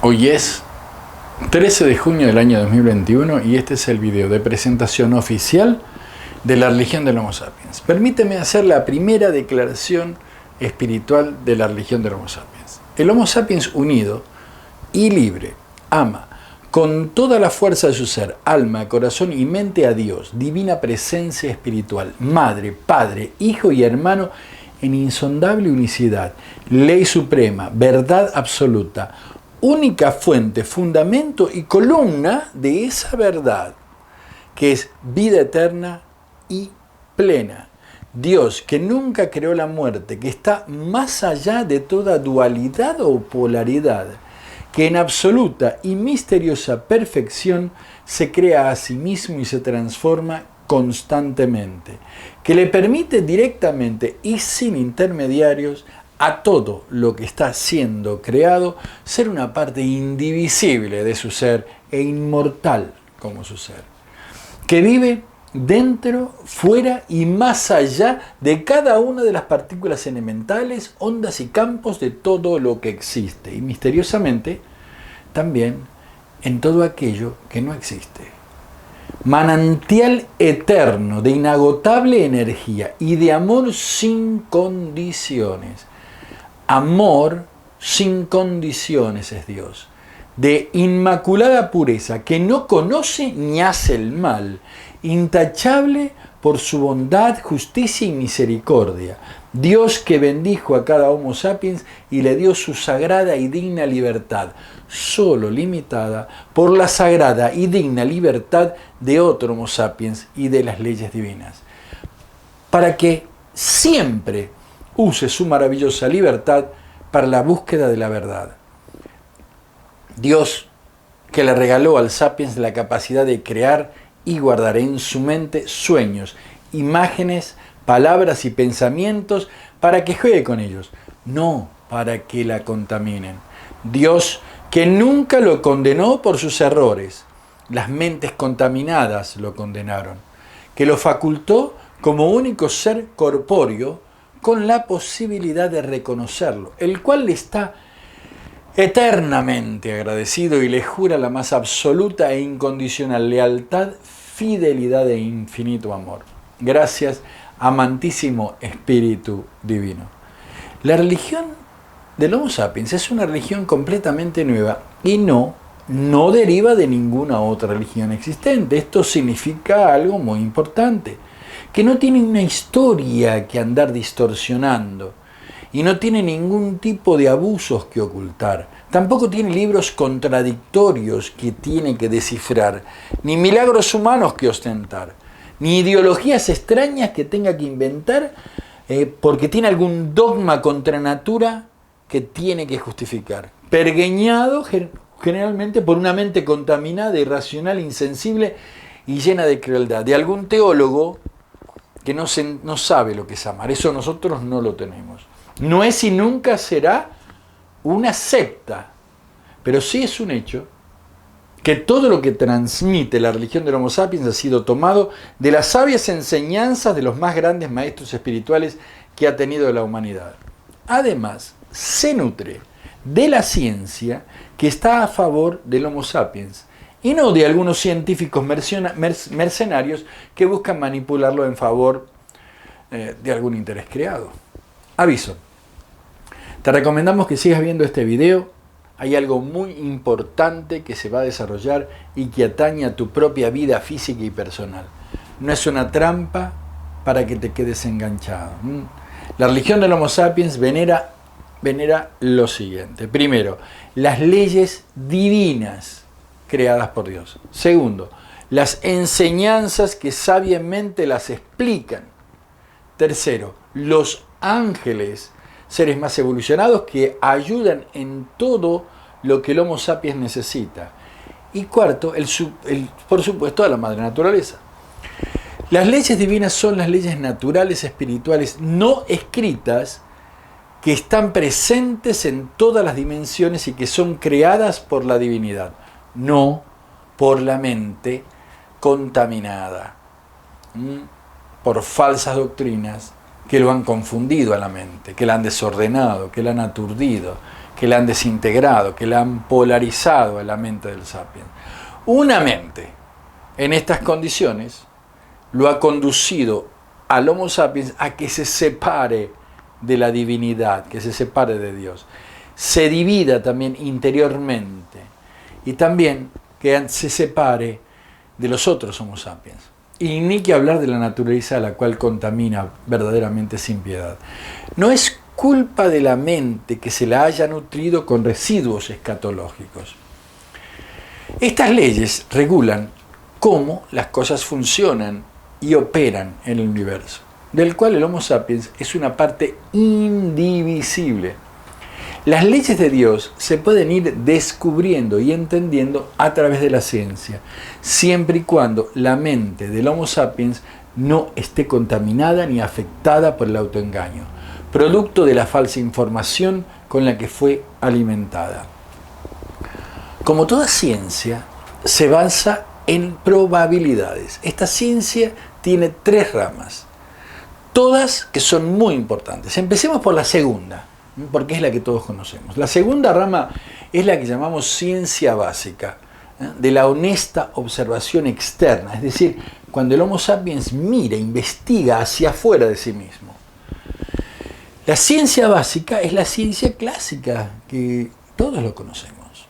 Hoy es 13 de junio del año 2021 y este es el video de presentación oficial de la religión del Homo sapiens. Permíteme hacer la primera declaración espiritual de la religión del Homo sapiens. El Homo sapiens unido y libre ama con toda la fuerza de su ser, alma, corazón y mente a Dios, divina presencia espiritual, madre, padre, hijo y hermano en insondable unicidad, ley suprema, verdad absoluta, única fuente, fundamento y columna de esa verdad, que es vida eterna y plena. Dios, que nunca creó la muerte, que está más allá de toda dualidad o polaridad, que en absoluta y misteriosa perfección se crea a sí mismo y se transforma constantemente, que le permite directamente y sin intermediarios a todo lo que está siendo creado ser una parte indivisible de su ser e inmortal como su ser, que vive dentro, fuera y más allá de cada una de las partículas elementales, ondas y campos de todo lo que existe y misteriosamente también en todo aquello que no existe. Manantial eterno de inagotable energía y de amor sin condiciones. Amor sin condiciones es Dios, de inmaculada pureza, que no conoce ni hace el mal, intachable por su bondad, justicia y misericordia. Dios que bendijo a cada Homo sapiens y le dio su sagrada y digna libertad, solo limitada por la sagrada y digna libertad de otro Homo sapiens y de las leyes divinas, para que siempre use su maravillosa libertad para la búsqueda de la verdad. Dios que le regaló al sapiens la capacidad de crear y guardar en su mente sueños, imágenes, palabras y pensamientos para que juegue con ellos, no para que la contaminen. Dios que nunca lo condenó por sus errores, las mentes contaminadas lo condenaron, que lo facultó como único ser corpóreo con la posibilidad de reconocerlo, el cual le está eternamente agradecido y le jura la más absoluta e incondicional lealtad, fidelidad e infinito amor. Gracias, amantísimo Espíritu Divino. La religión del Homo sapiens es una religión completamente nueva y no deriva de ninguna otra religión existente. Esto significa algo muy importante, que no tiene una historia que andar distorsionando y no tiene ningún tipo de abusos que ocultar. Tampoco tiene libros contradictorios que tiene que descifrar, ni milagros humanos que ostentar, ni ideologías extrañas que tenga que inventar porque tiene algún dogma contra natura que tiene que justificar. Pergeñado generalmente por una mente contaminada, irracional, insensible y llena de crueldad, de algún teólogo que no sabe lo que es amar. Eso nosotros no lo tenemos. No es y nunca será una secta, pero sí es un hecho que todo lo que transmite la religión del Homo sapiens ha sido tomado de las sabias enseñanzas de los más grandes maestros espirituales que ha tenido la humanidad. Además, se nutre de la ciencia que está a favor del Homo sapiens y no de algunos científicos mercenarios que buscan manipularlo en favor de algún interés creado. Aviso, te recomendamos que sigas viendo este video. Hay algo muy importante que se va a desarrollar y que atañe a tu propia vida física y personal. No es una trampa para que te quedes enganchado. La religión del Homo sapiens venera lo siguiente. Primero, las leyes divinas creadas por Dios. Segundo, las enseñanzas que sabiamente las explican. Tercero, los ángeles, seres más evolucionados que ayudan en todo lo que el Homo sapiens necesita. Y cuarto, por supuesto, a la madre naturaleza. Las leyes divinas son las leyes naturales, espirituales, no escritas, que están presentes en todas las dimensiones y que son creadas por la divinidad, no por la mente contaminada, por falsas doctrinas que lo han confundido a la mente, que la han desordenado, que la han aturdido, que la han desintegrado, que la han polarizado a la mente del sapiens. Una mente en estas condiciones lo ha conducido al Homo sapiens a que se separe de la divinidad, que se separe de Dios, se divida también interiormente y también que se separe de los otros Homo sapiens. Y ni que hablar de la naturaleza a la cual contamina verdaderamente sin piedad. No es culpa de la mente que se la haya nutrido con residuos escatológicos. Estas leyes regulan cómo las cosas funcionan y operan en el universo, del cual el Homo sapiens es una parte indivisible. Las leyes de Dios se pueden ir descubriendo y entendiendo a través de la ciencia, siempre y cuando la mente del Homo sapiens no esté contaminada ni afectada por el autoengaño, producto de la falsa información con la que fue alimentada. Como toda ciencia, se basa en probabilidades. Esta ciencia tiene 3 ramas, todas que son muy importantes. Empecemos por la segunda, porque es la que todos conocemos. La segunda rama es la que llamamos ciencia básica, de la honesta observación externa, es decir, cuando el Homo sapiens mira, investiga hacia afuera de sí mismo. La ciencia básica es la ciencia clásica, que todos lo conocemos.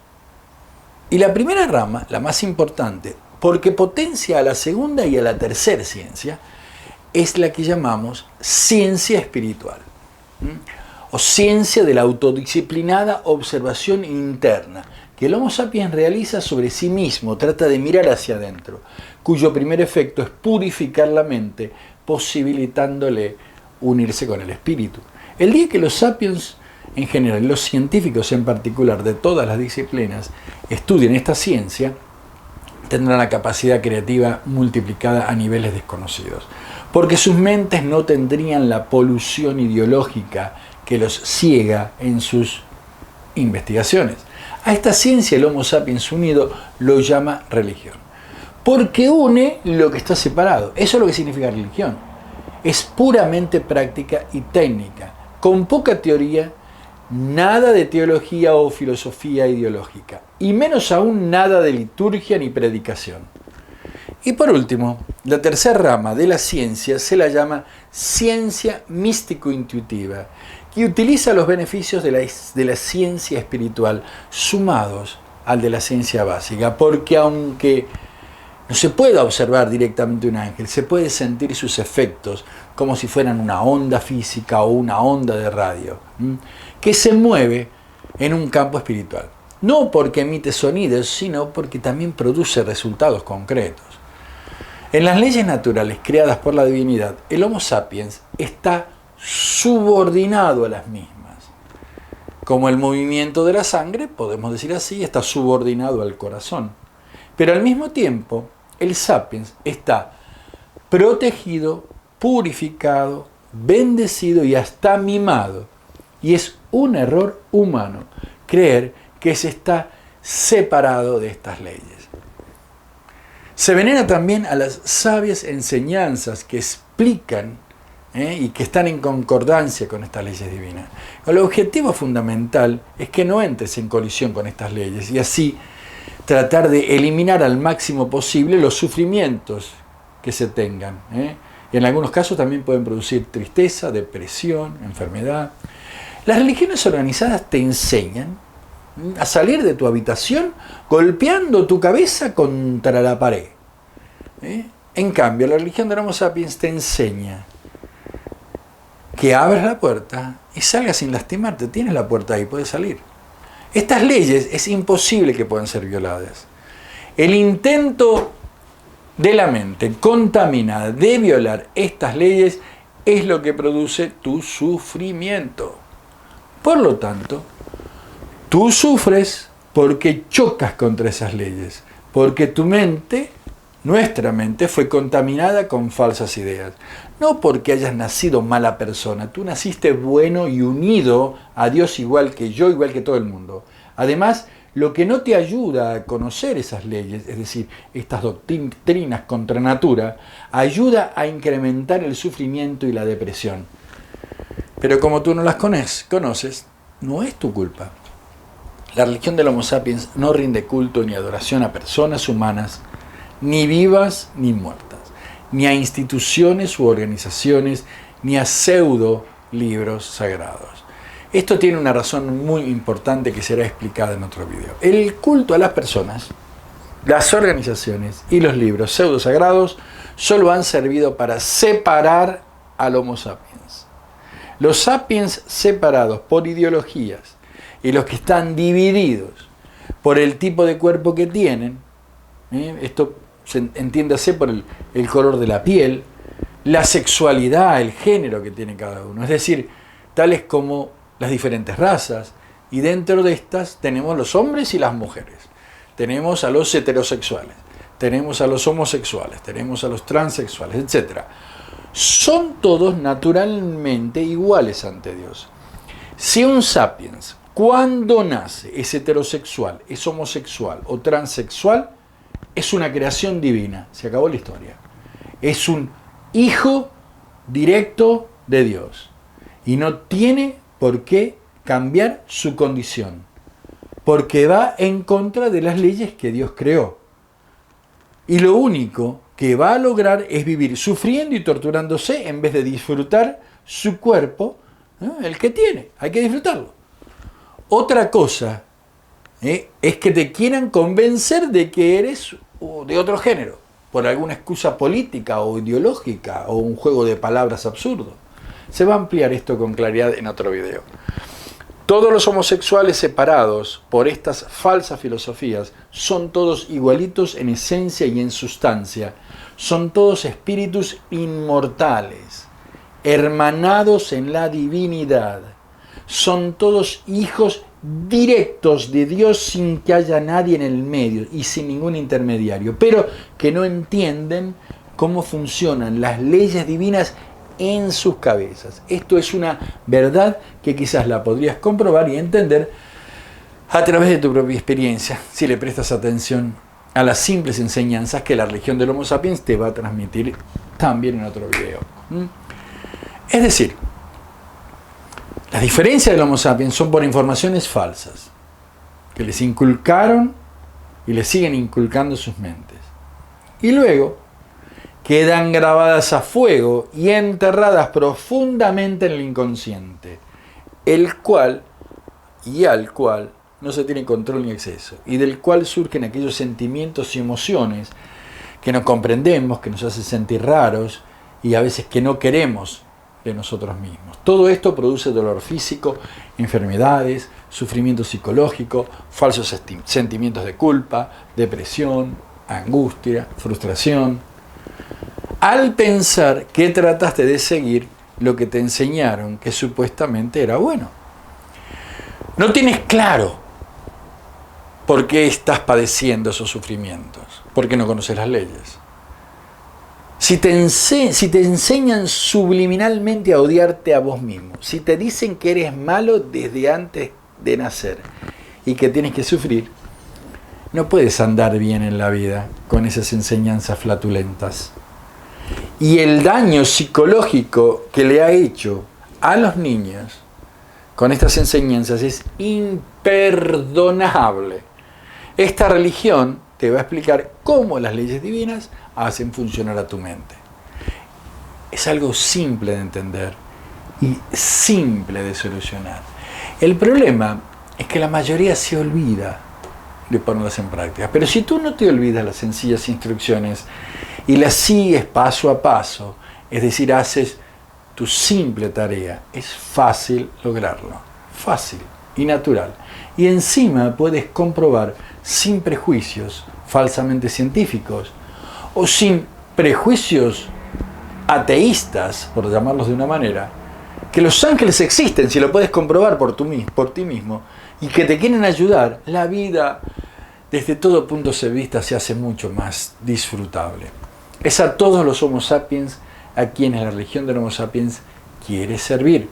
Y la primera rama, la más importante, porque potencia a la segunda y a la tercera ciencia, es la que llamamos ciencia espiritual, o ciencia de la autodisciplinada observación interna, que el Homo sapiens realiza sobre sí mismo, trata de mirar hacia adentro, cuyo primer efecto es purificar la mente, posibilitándole unirse con el espíritu. El día que los sapiens en general, los científicos en particular de todas las disciplinas, estudien esta ciencia, tendrán la capacidad creativa multiplicada a niveles desconocidos, porque sus mentes no tendrían la polución ideológica que los ciega en sus investigaciones. A esta ciencia el Homo sapiens unido lo llama religión, porque une lo que está separado. Eso es lo que significa religión. Es puramente práctica y técnica, con poca teoría, nada de teología o filosofía ideológica, y menos aún nada de liturgia ni predicación. Y por último, la tercera rama de la ciencia se la llama ciencia místico-intuitiva, que utiliza los beneficios de la ciencia espiritual sumados al de la ciencia básica, porque aunque no se pueda observar directamente un ángel, se puede sentir sus efectos como si fueran una onda física o una onda de radio, que se mueve en un campo espiritual. No porque emite sonidos, sino porque también produce resultados concretos. En las leyes naturales creadas por la divinidad, el Homo sapiens está subordinado a las mismas. Como el movimiento de la sangre, podemos decir así, está subordinado al corazón. Pero al mismo tiempo, el sapiens está protegido, purificado, bendecido y hasta mimado. Y es un error humano creer que se está separado de estas leyes. Se venera también a las sabias enseñanzas que explican y que están en concordancia con estas leyes divinas. El objetivo fundamental es que no entres en colisión con estas leyes y así tratar de eliminar al máximo posible los sufrimientos que se tengan. Y en algunos casos también pueden producir tristeza, depresión, enfermedad. Las religiones organizadas te enseñan a salir de tu habitación golpeando tu cabeza contra la pared. En cambio, la religión del Homo sapiens te enseña que abras la puerta y salgas sin lastimarte. Tienes la puerta ahí, puedes salir. Estas leyes es imposible que puedan ser violadas. El intento de la mente contaminada de violar estas leyes es lo que produce tu sufrimiento. Por lo tanto, tú sufres porque chocas contra esas leyes, porque tu mente, nuestra mente, fue contaminada con falsas ideas. No porque hayas nacido mala persona, tú naciste bueno y unido a Dios igual que yo, igual que todo el mundo. Además, lo que no te ayuda a conocer esas leyes, es decir, estas doctrinas contra natura, ayuda a incrementar el sufrimiento y la depresión. Pero como tú no las conoces, no es tu culpa. La religión del Homo sapiens no rinde culto ni adoración a personas humanas, ni vivas ni muertas, ni a instituciones u organizaciones, ni a pseudo libros sagrados. Esto tiene una razón muy importante que será explicada en otro video. El culto a las personas, las organizaciones y los libros pseudo sagrados solo han servido para separar al Homo sapiens. Los sapiens separados por ideologías y los que están divididos por el tipo de cuerpo que tienen, esto entiéndase por el color de la piel, la sexualidad, el género que tiene cada uno, es decir, tales como las diferentes razas, y dentro de estas tenemos los hombres y las mujeres, tenemos a los heterosexuales, tenemos a los homosexuales, tenemos a los transexuales, etc. Son todos naturalmente iguales ante Dios. Si un sapiens, cuando nace, es heterosexual, es homosexual o transexual, es una creación divina. Se acabó la historia. Es un hijo directo de Dios. Y no tiene por qué cambiar su condición. Porque va en contra de las leyes que Dios creó. Y lo único que va a lograr es vivir sufriendo y torturándose en vez de disfrutar su cuerpo, el que tiene. Hay que disfrutarlo. Otra cosa es que te quieran convencer de que eres de otro género, por alguna excusa política o ideológica o un juego de palabras absurdo. Se va a ampliar esto con claridad en otro video. Todos los homosexuales separados por estas falsas filosofías son todos igualitos en esencia y en sustancia. Son todos espíritus inmortales, hermanados en la divinidad. Son todos hijos directos de Dios sin que haya nadie en el medio y sin ningún intermediario, pero que no entienden cómo funcionan las leyes divinas en sus cabezas. Esto es una verdad que quizás la podrías comprobar y entender a través de tu propia experiencia, si le prestas atención a las simples enseñanzas que la religión del Homo sapiens te va a transmitir también en otro video. Es decir, las diferencias del Homo sapiens son por informaciones falsas que les inculcaron y les siguen inculcando sus mentes. Y luego quedan grabadas a fuego y enterradas profundamente en el inconsciente, el cual y al cual no se tiene control ni acceso, y del cual surgen aquellos sentimientos y emociones que no comprendemos, que nos hacen sentir raros y a veces que no queremos de nosotros mismos. Todo esto produce dolor físico, enfermedades, sufrimiento psicológico, falsos sentimientos de culpa, depresión, angustia, frustración, al pensar que trataste de seguir lo que te enseñaron que supuestamente era bueno. No tienes claro por qué estás padeciendo esos sufrimientos, porque no conoces las leyes. Si te enseñan subliminalmente a odiarte a vos mismo, si te dicen que eres malo desde antes de nacer y que tienes que sufrir, no puedes andar bien en la vida con esas enseñanzas flatulentas. Y el daño psicológico que le ha hecho a los niños con estas enseñanzas es imperdonable. Esta religión te va a explicar cómo las leyes divinas hacen funcionar a tu mente. Es algo simple de entender y simple de solucionar. El problema es que la mayoría se olvida de ponerlas en práctica. Pero si tú no te olvidas las sencillas instrucciones y las sigues paso a paso, es decir, haces tu simple tarea, es fácil lograrlo. Fácil y natural. Y encima puedes comprobar sin prejuicios falsamente científicos o sin prejuicios ateístas, por llamarlos de una manera, que los ángeles existen, si lo puedes comprobar por ti mismo, y que te quieren ayudar. La vida, desde todo punto de vista, se hace mucho más disfrutable. Es a todos los Homo sapiens a quienes la religión del Homo sapiens quiere servir.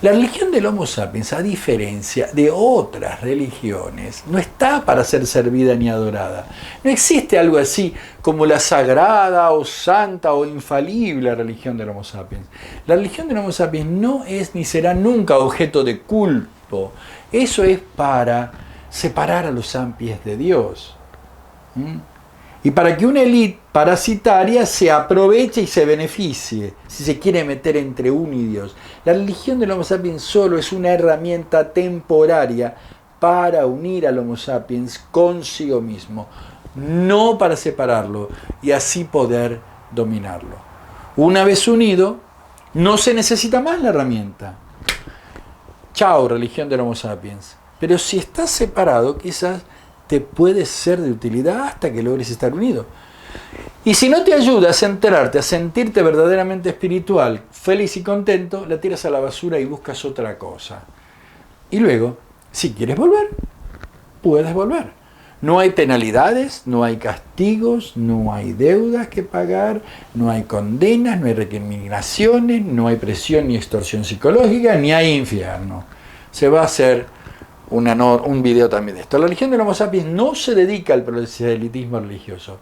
La religión del Homo sapiens, a diferencia de otras religiones, no está para ser servida ni adorada. No existe algo así como la sagrada o santa o infalible religión del Homo sapiens. La religión del Homo sapiens no es ni será nunca objeto de culto. Eso es para separar a los sapiens de Dios. Y para que una élite parasitaria se aproveche y se beneficie, si se quiere meter entre uno y Dios. La religión del Homo sapiens solo es una herramienta temporaria para unir al Homo sapiens consigo mismo, no para separarlo y así poder dominarlo. Una vez unido, no se necesita más la herramienta. Chao, religión del Homo sapiens. Pero si estás separado, quizás te puede ser de utilidad hasta que logres estar unido. Y si no te ayudas a enterarte, a sentirte verdaderamente espiritual, feliz y contento, la tiras a la basura y buscas otra cosa. Y luego, si quieres volver, puedes volver. No hay penalidades, no hay castigos, no hay deudas que pagar, no hay condenas, no hay recriminaciones, no hay presión ni extorsión psicológica, ni hay infierno. Se va a hacer un video también de esto. La religión del Homo sapiens no se dedica al proselitismo religioso.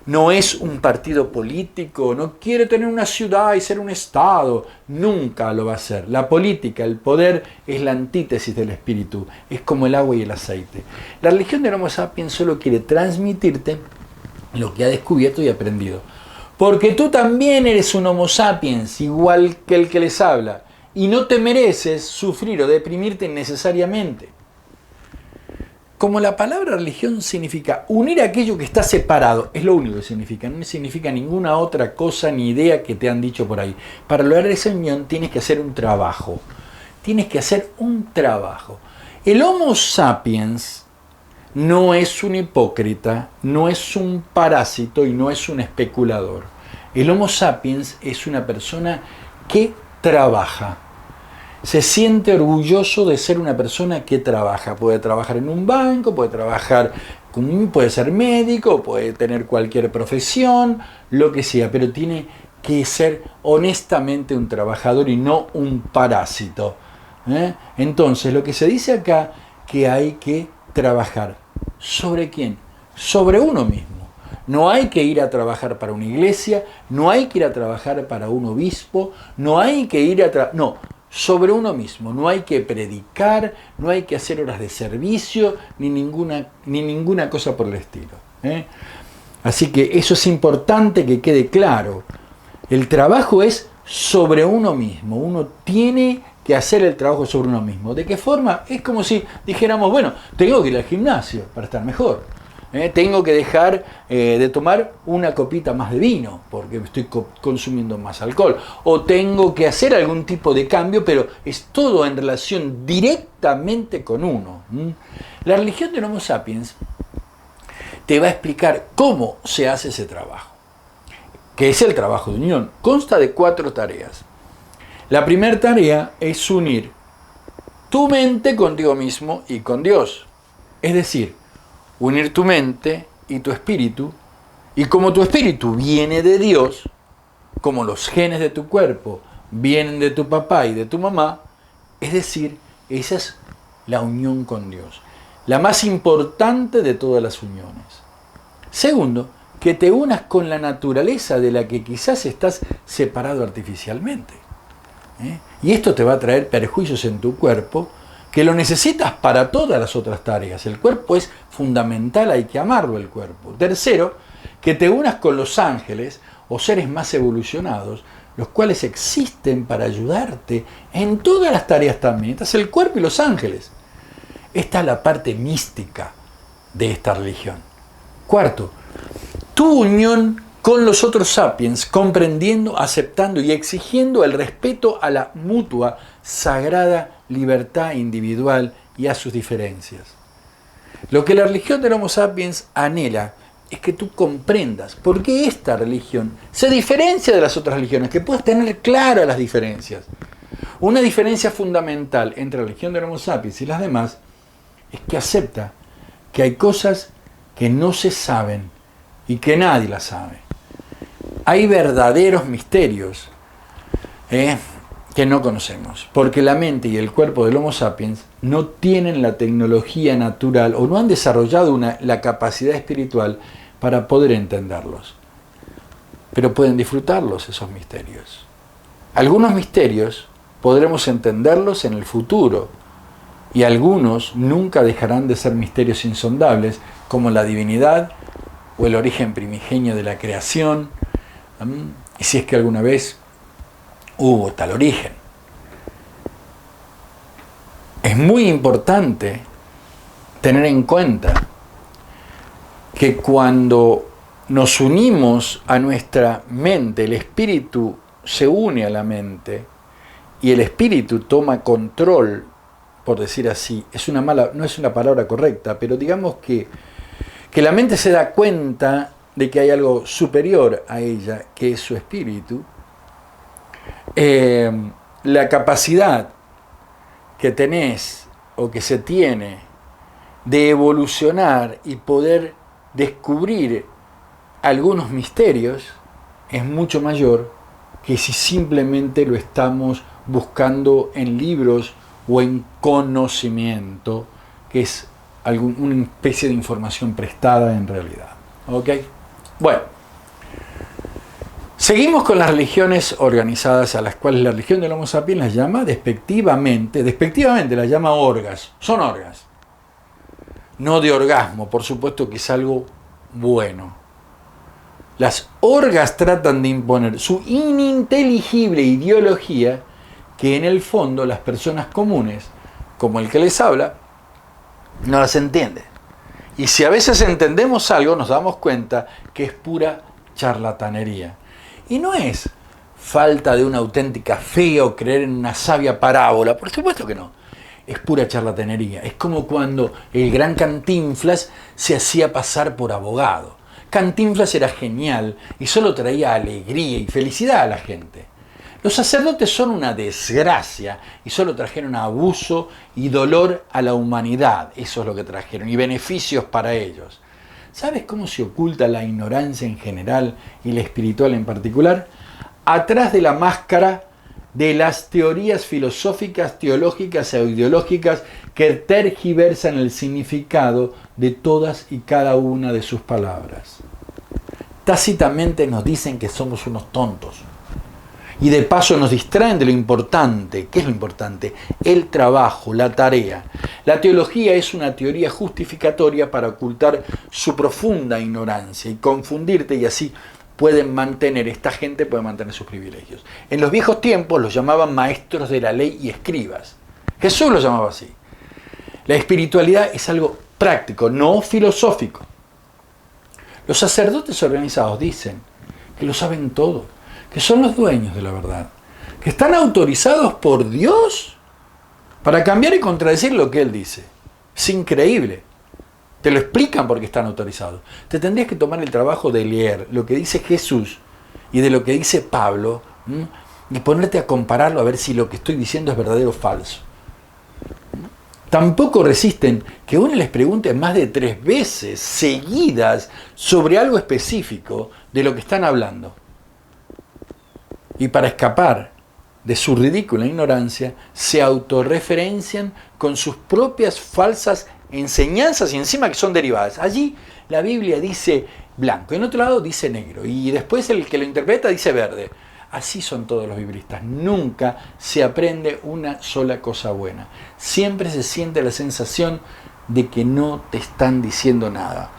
No es un partido político, no quiere tener una ciudad y ser un estado. Nunca lo va a hacer. La política, el poder, es la antítesis del espíritu. Es como el agua y el aceite. La religión del Homo sapiens solo quiere transmitirte lo que ha descubierto y aprendido. Porque tú también eres un Homo sapiens, igual que el que les habla. Y no te mereces sufrir o deprimirte innecesariamente. Como la palabra religión significa unir aquello que está separado, es lo único que significa, no significa ninguna otra cosa ni idea que te han dicho por ahí. Para lograr esa unión tienes que hacer un trabajo. Tienes que hacer un trabajo. El Homo sapiens no es un hipócrita, no es un parásito y no es un especulador. El Homo sapiens es una persona que trabaja. Se siente orgulloso de ser una persona que trabaja. Puede trabajar en un banco, puede ser médico, puede tener cualquier profesión, lo que sea, pero tiene que ser honestamente un trabajador y no un parásito. Entonces, lo que se dice acá, que hay que trabajar. ¿Sobre quién? Sobre uno mismo. No hay que ir a trabajar para una iglesia, no hay que ir a trabajar para un obispo, no hay que ir a trabajar... No, sobre uno mismo. No hay que predicar, no hay que hacer horas de servicio, ni ninguna cosa por el estilo. Así que eso es importante que quede claro. El trabajo es sobre uno mismo. Uno tiene que hacer el trabajo sobre uno mismo. ¿De qué forma? Es como si dijéramos, bueno, tengo que ir al gimnasio para estar mejor. Tengo que dejar de tomar una copita más de vino porque estoy consumiendo más alcohol. O tengo que hacer algún tipo de cambio, pero es todo en relación directamente con uno. La religión del Homo sapiens te va a explicar cómo se hace ese trabajo, que es el trabajo de unión. Consta de 4 tareas. La primera tarea es unir tu mente contigo mismo y con Dios. Es decir, unir tu mente y tu espíritu, y como tu espíritu viene de Dios, como los genes de tu cuerpo vienen de tu papá y de tu mamá, es decir, esa es la unión con Dios, la más importante de todas las uniones. Segundo, que te unas con la naturaleza de la que quizás estás separado artificialmente. Y esto te va a traer perjuicios en tu cuerpo, que lo necesitas para todas las otras tareas. El cuerpo es fundamental, hay que amarlo el cuerpo. Tercero, que te unas con los ángeles o seres más evolucionados, los cuales existen para ayudarte en todas las tareas también. Estás el cuerpo y los ángeles. Esta es la parte mística de esta religión. Cuarto, tu unión con los otros sapiens, comprendiendo, aceptando y exigiendo el respeto a la mutua, sagrada libertad individual y a sus diferencias. Lo que la religión del Homo sapiens anhela es que tú comprendas por qué esta religión se diferencia de las otras religiones, que puedas tener claras las diferencias. Una diferencia fundamental entre la religión del Homo sapiens y las demás es que acepta que hay cosas que no se saben y que nadie las sabe. Hay verdaderos misterios que no conocemos, porque la mente y el cuerpo del Homo sapiens no tienen la tecnología natural o no han desarrollado la capacidad espiritual para poder entenderlos. Pero pueden disfrutarlos esos misterios. Algunos misterios podremos entenderlos en el futuro, y algunos nunca dejarán de ser misterios insondables, como la divinidad o el origen primigenio de la creación, y si es que alguna vez hubo tal origen. Es muy importante tener en cuenta que cuando nos unimos a nuestra mente, el espíritu se une a la mente y el espíritu toma control, por decir así, no es una palabra correcta, pero digamos que la mente se da cuenta de que hay algo superior a ella, que es su espíritu, la capacidad que tenés o que se tiene de evolucionar y poder descubrir algunos misterios es mucho mayor que si simplemente lo estamos buscando en libros o en conocimiento, que es una especie de información prestada en realidad. ¿Ok? Bueno, seguimos con las religiones organizadas, a las cuales la religión del Homo sapiens las llama despectivamente las llama orgas. Son orgas. No de orgasmo, por supuesto que es algo bueno. Las orgas tratan de imponer su ininteligible ideología que en el fondo las personas comunes, como el que les habla, no las entienden. Y si a veces entendemos algo, nos damos cuenta que es pura charlatanería. Y no es falta de una auténtica fe o creer en una sabia parábola, por supuesto que no. Es pura charlatanería. Es como cuando el gran Cantinflas se hacía pasar por abogado. Cantinflas era genial y solo traía alegría y felicidad a la gente. Los sacerdotes son una desgracia y solo trajeron abuso y dolor a la humanidad. Eso es lo que trajeron, y beneficios para ellos. ¿Sabes cómo se oculta la ignorancia en general y la espiritual en particular? Atrás de la máscara de las teorías filosóficas, teológicas e ideológicas que tergiversan el significado de todas y cada una de sus palabras. Tácitamente nos dicen que somos unos tontos. Y de paso nos distraen de lo importante. ¿Qué es lo importante? El trabajo, la tarea. La teología es una teoría justificatoria para ocultar su profunda ignorancia y confundirte, y así esta gente puede mantener sus privilegios. En los viejos tiempos los llamaban maestros de la ley y escribas. Jesús los llamaba así. La espiritualidad es algo práctico, no filosófico. Los sacerdotes organizados dicen que lo saben todo, que son los dueños de la verdad, que están autorizados por Dios para cambiar y contradecir lo que Él dice. Es increíble. Te lo explican porque están autorizados. Te tendrías que tomar el trabajo de leer lo que dice Jesús y de lo que dice Pablo, y ponerte a compararlo a ver si lo que estoy diciendo es verdadero o falso. Tampoco resisten que uno les pregunte más de 3 veces seguidas sobre algo específico de lo que están hablando. Y para escapar de su ridícula ignorancia, se autorreferencian con sus propias falsas enseñanzas y encima que son derivadas. Allí la Biblia dice blanco, en otro lado dice negro, y después el que lo interpreta dice verde. Así son todos los biblistas. Nunca se aprende una sola cosa buena. Siempre se siente la sensación de que no te están diciendo nada.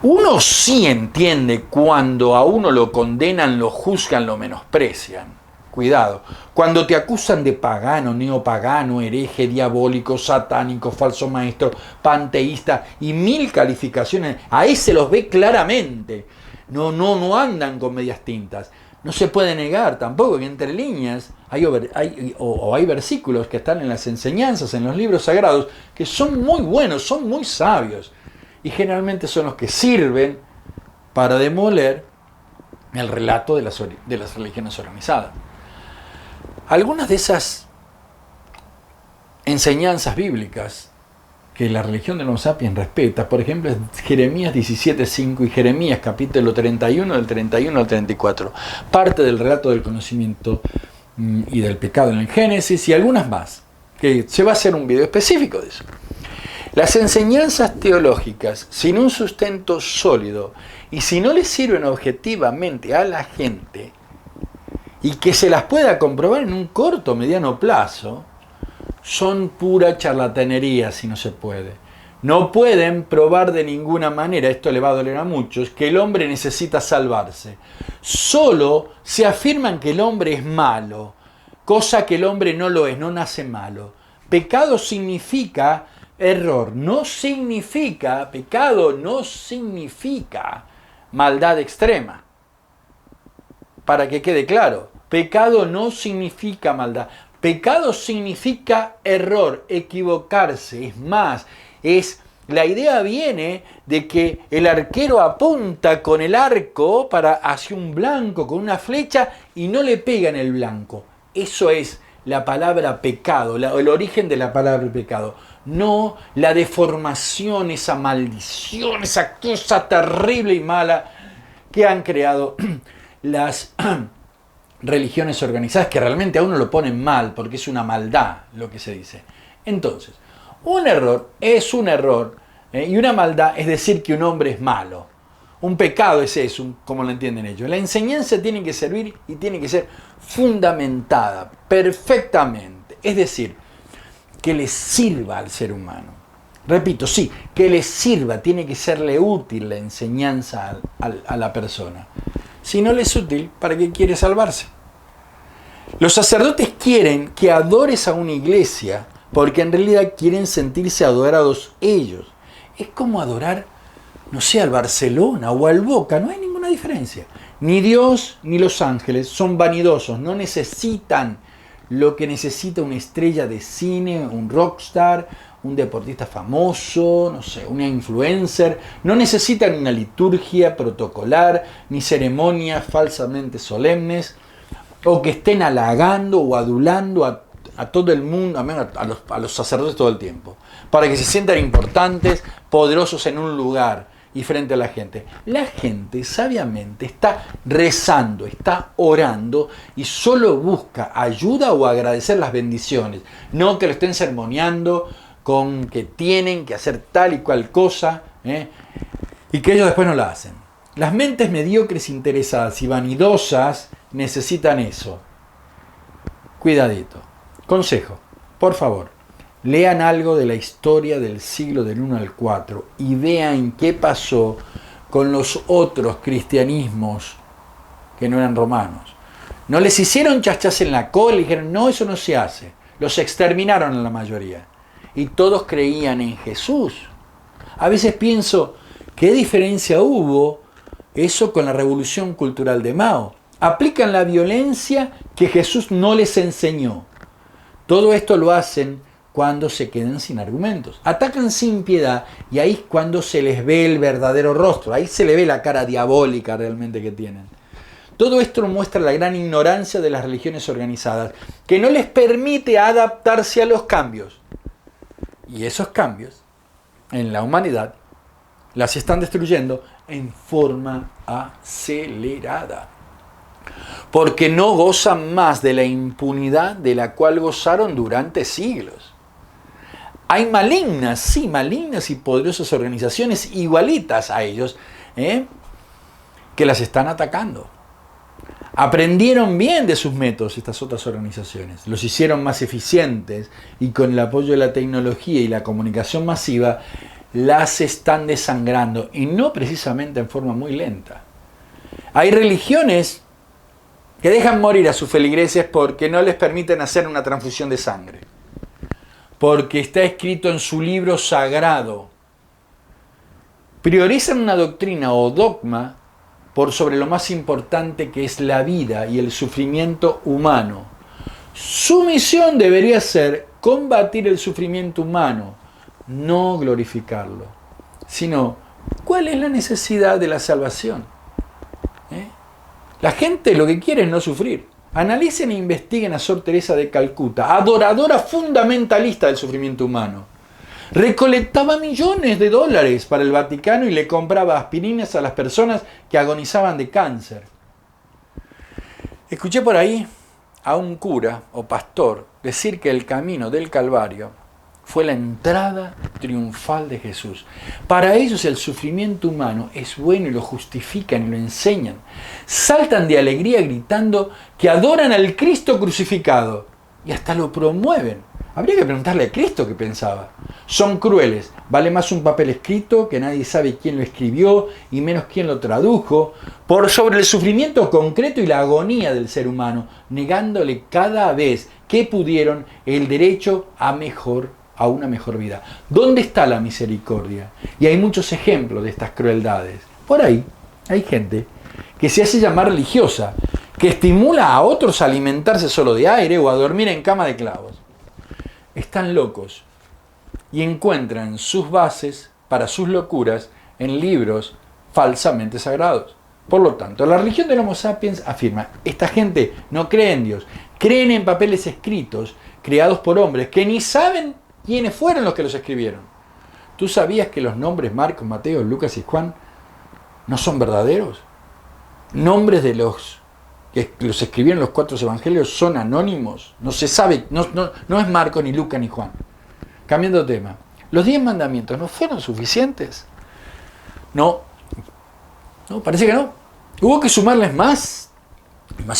Uno sí entiende cuando a uno lo condenan, lo juzgan, lo menosprecian. Cuidado, cuando te acusan de pagano, neopagano, hereje, diabólico, satánico, falso maestro, panteísta y 1000 calificaciones, a ese los ve claramente. No andan con medias tintas. No se puede negar tampoco que entre líneas hay versículos que están en las enseñanzas, en los libros sagrados, que son muy buenos, son muy sabios. Y generalmente son los que sirven para demoler el relato de las religiones organizadas. Algunas de esas enseñanzas bíblicas que la religión del Homo sapiens respeta, por ejemplo, es Jeremías 17:5 y Jeremías capítulo 31, del 31 al 34. Parte del relato del conocimiento y del pecado en el Génesis y algunas más, que se va a hacer un video específico de eso. Las enseñanzas teológicas, sin un sustento sólido y si no le sirven objetivamente a la gente y que se las pueda comprobar en un corto o mediano plazo, son pura charlatanería si no se puede. No pueden probar de ninguna manera, esto le va a doler a muchos, que el hombre necesita salvarse. Solo se afirman que el hombre es malo, cosa que el hombre no lo es, no nace malo. Pecado significa error, pecado no significa maldad extrema. Para que quede claro, pecado no significa maldad. Pecado significa error, equivocarse. Es más, la idea viene de que el arquero apunta con el arco hacia un blanco, con una flecha, y no le pega en el blanco. Eso es la palabra pecado, el origen de la palabra pecado. No la deformación, esa maldición, esa cosa terrible y mala que han creado las religiones organizadas, que realmente a uno lo ponen mal, porque es una maldad lo que se dice. Entonces, un error es un error, y una maldad es decir que un hombre es malo. Un pecado es eso, como lo entienden ellos. La enseñanza tiene que servir y tiene que ser fundamentada perfectamente. Es decir, que le sirva al ser humano. Repito, sí, que le sirva, tiene que serle útil la enseñanza a la persona. Si no le es útil, ¿para qué quiere salvarse? Los sacerdotes quieren que adores a una iglesia porque en realidad quieren sentirse adorados ellos. Es como adorar, no sé, al Barcelona o al Boca, no hay ninguna diferencia. Ni Dios ni los ángeles son vanidosos, no necesitan lo que necesita una estrella de cine, un rockstar, un deportista famoso, no sé, una influencer. No necesitan una liturgia protocolar, ni ceremonias falsamente solemnes, o que estén halagando o adulando a todo el mundo, a los sacerdotes todo el tiempo, para que se sientan importantes, poderosos en un lugar y frente a la gente. La gente sabiamente está rezando, está orando y solo busca ayuda o agradecer las bendiciones, no que lo estén sermoneando con que tienen que hacer tal y cual cosa, y que ellos después no la hacen. Las mentes mediocres, interesadas y vanidosas necesitan eso. Cuidadito. Consejo, por favor, lean algo de la historia del siglo del 1 al 4 y vean qué pasó con los otros cristianismos que no eran romanos. No les hicieron chachas en la cola y dijeron, no, eso no se hace. Los exterminaron a la mayoría. Y todos creían en Jesús. A veces pienso, ¿qué diferencia hubo eso con la revolución cultural de Mao? Aplican la violencia que Jesús no les enseñó. Todo esto lo hacen cuando se quedan sin argumentos. Atacan sin piedad y ahí es cuando se les ve el verdadero rostro. Ahí se le ve la cara diabólica realmente que tienen. Todo esto muestra la gran ignorancia de las religiones organizadas, que no les permite adaptarse a los cambios. Y esos cambios en la humanidad las están destruyendo en forma acelerada. Porque no gozan más de la impunidad de la cual gozaron durante siglos. Hay malignas y poderosas organizaciones igualitas a ellos, que las están atacando. Aprendieron bien de sus métodos estas otras organizaciones, los hicieron más eficientes y con el apoyo de la tecnología y la comunicación masiva las están desangrando y no precisamente en forma muy lenta. Hay religiones que dejan morir a sus feligreses porque no les permiten hacer una transfusión de sangre, porque está escrito en su libro sagrado. Priorizan una doctrina o dogma por sobre lo más importante, que es la vida y el sufrimiento humano. Su misión debería ser combatir el sufrimiento humano, no glorificarlo, sino ¿cuál es la necesidad de la salvación? La gente lo que quiere es no sufrir. Analicen e investiguen a Sor Teresa de Calcuta, adoradora fundamentalista del sufrimiento humano. Recolectaba millones de dólares para el Vaticano y le compraba aspirinas a las personas que agonizaban de cáncer. Escuché por ahí a un cura o pastor decir que el camino del Calvario fue la entrada triunfal de Jesús. Para ellos el sufrimiento humano es bueno y lo justifican y lo enseñan. Saltan de alegría gritando que adoran al Cristo crucificado y hasta lo promueven. Habría que preguntarle a Cristo qué pensaba. Son crueles. Vale más un papel escrito que nadie sabe quién lo escribió y menos quién lo tradujo, por sobre el sufrimiento concreto y la agonía del ser humano, negándole cada vez que pudieron el derecho a una mejor vida. ¿Dónde está la misericordia? Y hay muchos ejemplos de estas crueldades. Por ahí hay gente que se hace llamar religiosa, que estimula a otros a alimentarse solo de aire o a dormir en cama de clavos. Están locos y encuentran sus bases para sus locuras en libros falsamente sagrados. Por lo tanto, la religión del Homo sapiens afirma, esta gente no cree en Dios, creen en papeles escritos creados por hombres que ni saben quiénes fueron los que los escribieron. ¿Tú sabías que los nombres Marcos, Mateo, Lucas y Juan no son verdaderos? Nombres de los que los escribieron los 4 evangelios son anónimos. No se sabe, no es Marcos, ni Lucas, ni Juan. Cambiando de tema. ¿Los 10 mandamientos no fueron suficientes? No, parece que no. Hubo que sumarles más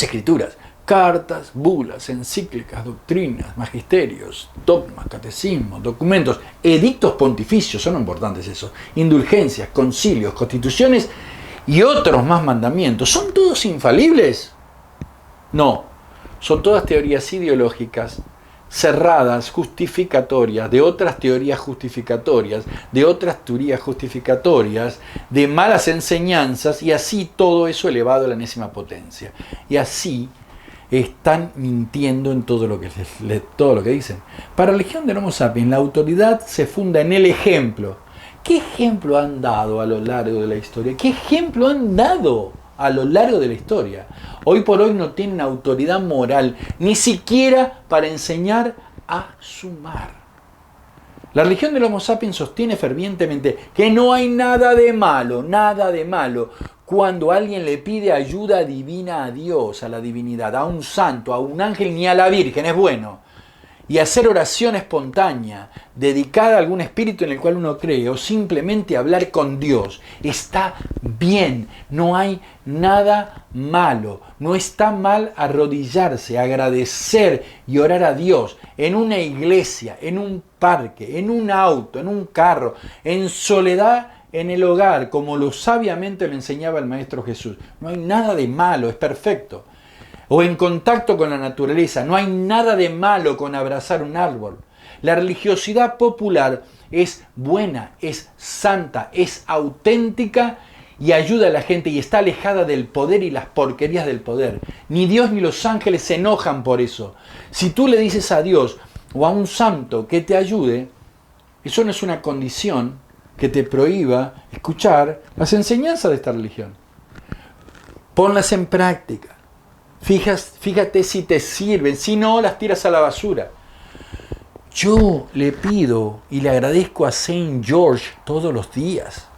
escrituras. Cartas, bulas, encíclicas, doctrinas, magisterios, dogmas, catecismos, documentos, edictos pontificios, son importantes esos, indulgencias, concilios, constituciones y otros más mandamientos. ¿Son todos infalibles? No, son todas teorías ideológicas cerradas, justificatorias, de otras teorías justificatorias, de otras teorías justificatorias, de malas enseñanzas, y así todo eso elevado a la enésima potencia. Y así están mintiendo en todo lo que dicen. Para la religión del Homo sapiens, la autoridad se funda en el ejemplo. ¿Qué ejemplo han dado a lo largo de la historia? ¿Qué ejemplo han dado a lo largo de la historia? Hoy por hoy no tienen autoridad moral, ni siquiera para enseñar a sumar. La religión del Homo sapiens sostiene fervientemente que no hay nada de malo, cuando alguien le pide ayuda divina a Dios, a la divinidad, a un santo, a un ángel, ni a la Virgen, es bueno. Y hacer oración espontánea, dedicada a algún espíritu en el cual uno cree, o simplemente hablar con Dios, está bien, no hay nada malo. No está mal arrodillarse, agradecer y orar a Dios en una iglesia, en un parque, en un auto, en un carro, en soledad en el hogar, como lo sabiamente lo enseñaba el Maestro Jesús. No hay nada de malo, es perfecto. O en contacto con la naturaleza. No hay nada de malo con abrazar un árbol. La religiosidad popular es buena, es santa, es auténtica y ayuda a la gente y está alejada del poder y las porquerías del poder. Ni Dios ni los ángeles se enojan por eso. Si tú le dices a Dios o a un santo que te ayude, eso no es una condición que te prohíba escuchar las enseñanzas de esta religión. Ponlas en práctica. Fíjate si te sirven, si no, las tiras a la basura. Yo le pido y le agradezco a Saint George todos los días.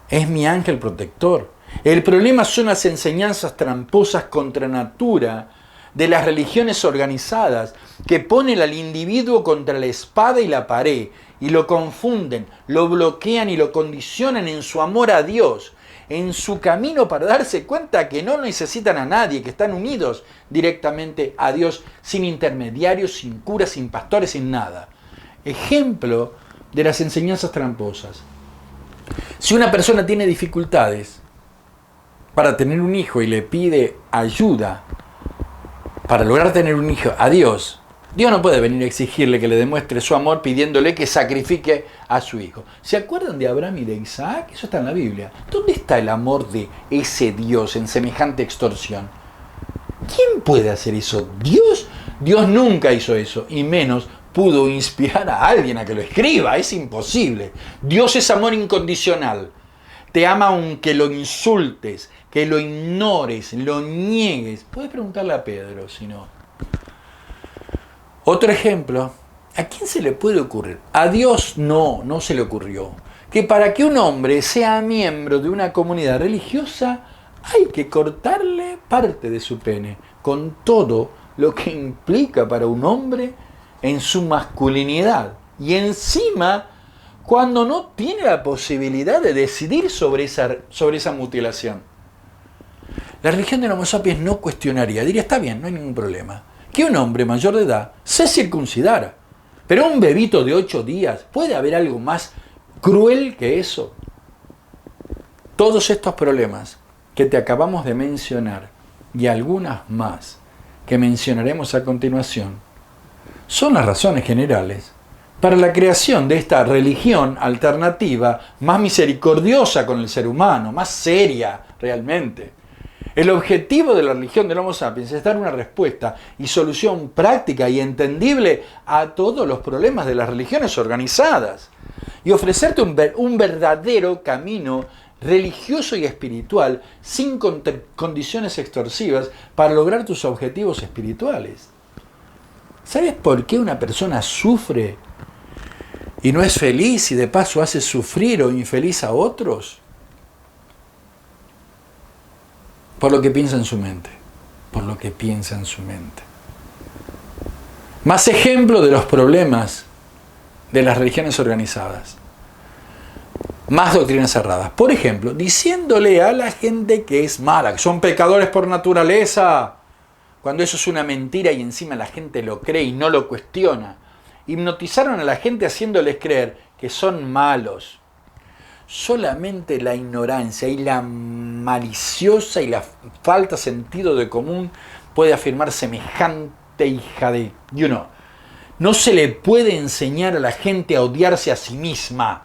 Es mi ángel protector. El problema son las enseñanzas tramposas contra natura de las religiones organizadas que ponen al individuo contra la espada y la pared y lo confunden, lo bloquean y lo condicionan en su amor a Dios, en su camino para darse cuenta que no necesitan a nadie, que están unidos directamente a Dios, sin intermediarios, sin curas, sin pastores, sin nada. Ejemplo de las enseñanzas tramposas. Si una persona tiene dificultades para tener un hijo y le pide ayuda para lograr tener un hijo a Dios, Dios no puede venir a exigirle que le demuestre su amor pidiéndole que sacrifique a su hijo. ¿Se acuerdan de Abraham y de Isaac? Eso está en la Biblia. ¿Dónde está el amor de ese Dios en semejante extorsión? ¿Quién puede hacer eso? ¿Dios? Dios nunca hizo eso, y menos pudo inspirar a alguien a que lo escriba. Es imposible. Dios es amor incondicional. Te ama aunque lo insultes, que lo ignores, lo niegues. Puedes preguntarle a Pedro, si no. Otro ejemplo, ¿a quién se le puede ocurrir? A Dios no se le ocurrió que para que un hombre sea miembro de una comunidad religiosa hay que cortarle parte de su pene, con todo lo que implica para un hombre en su masculinidad. Y encima, cuando no tiene la posibilidad de decidir sobre esa mutilación. La religión del Homo sapiens no cuestionaría, diría, está bien, no hay ningún problema, que un hombre mayor de edad se circuncidara. Pero un bebito de 8 días, ¿puede haber algo más cruel que eso? Todos estos problemas que te acabamos de mencionar y algunas más que mencionaremos a continuación son las razones generales para la creación de esta religión alternativa más misericordiosa con el ser humano, más seria realmente. El objetivo de la religión del Homo sapiens es dar una respuesta y solución práctica y entendible a todos los problemas de las religiones organizadas y ofrecerte un verdadero camino religioso y espiritual sin condiciones extorsivas para lograr tus objetivos espirituales. ¿Sabes por qué una persona sufre y no es feliz y de paso hace sufrir o infeliz a otros? Por lo que piensa en su mente. Por lo que piensa en su mente. Más ejemplo de los problemas de las religiones organizadas. Más doctrinas cerradas. Por ejemplo, diciéndole a la gente que es mala, que son pecadores por naturaleza, cuando eso es una mentira y encima la gente lo cree y no lo cuestiona. Hipnotizaron a la gente haciéndoles creer que son malos. Solamente la ignorancia y la maliciosa y la falta de sentido de común puede afirmar semejante hija de... No se le puede enseñar a la gente a odiarse a sí misma,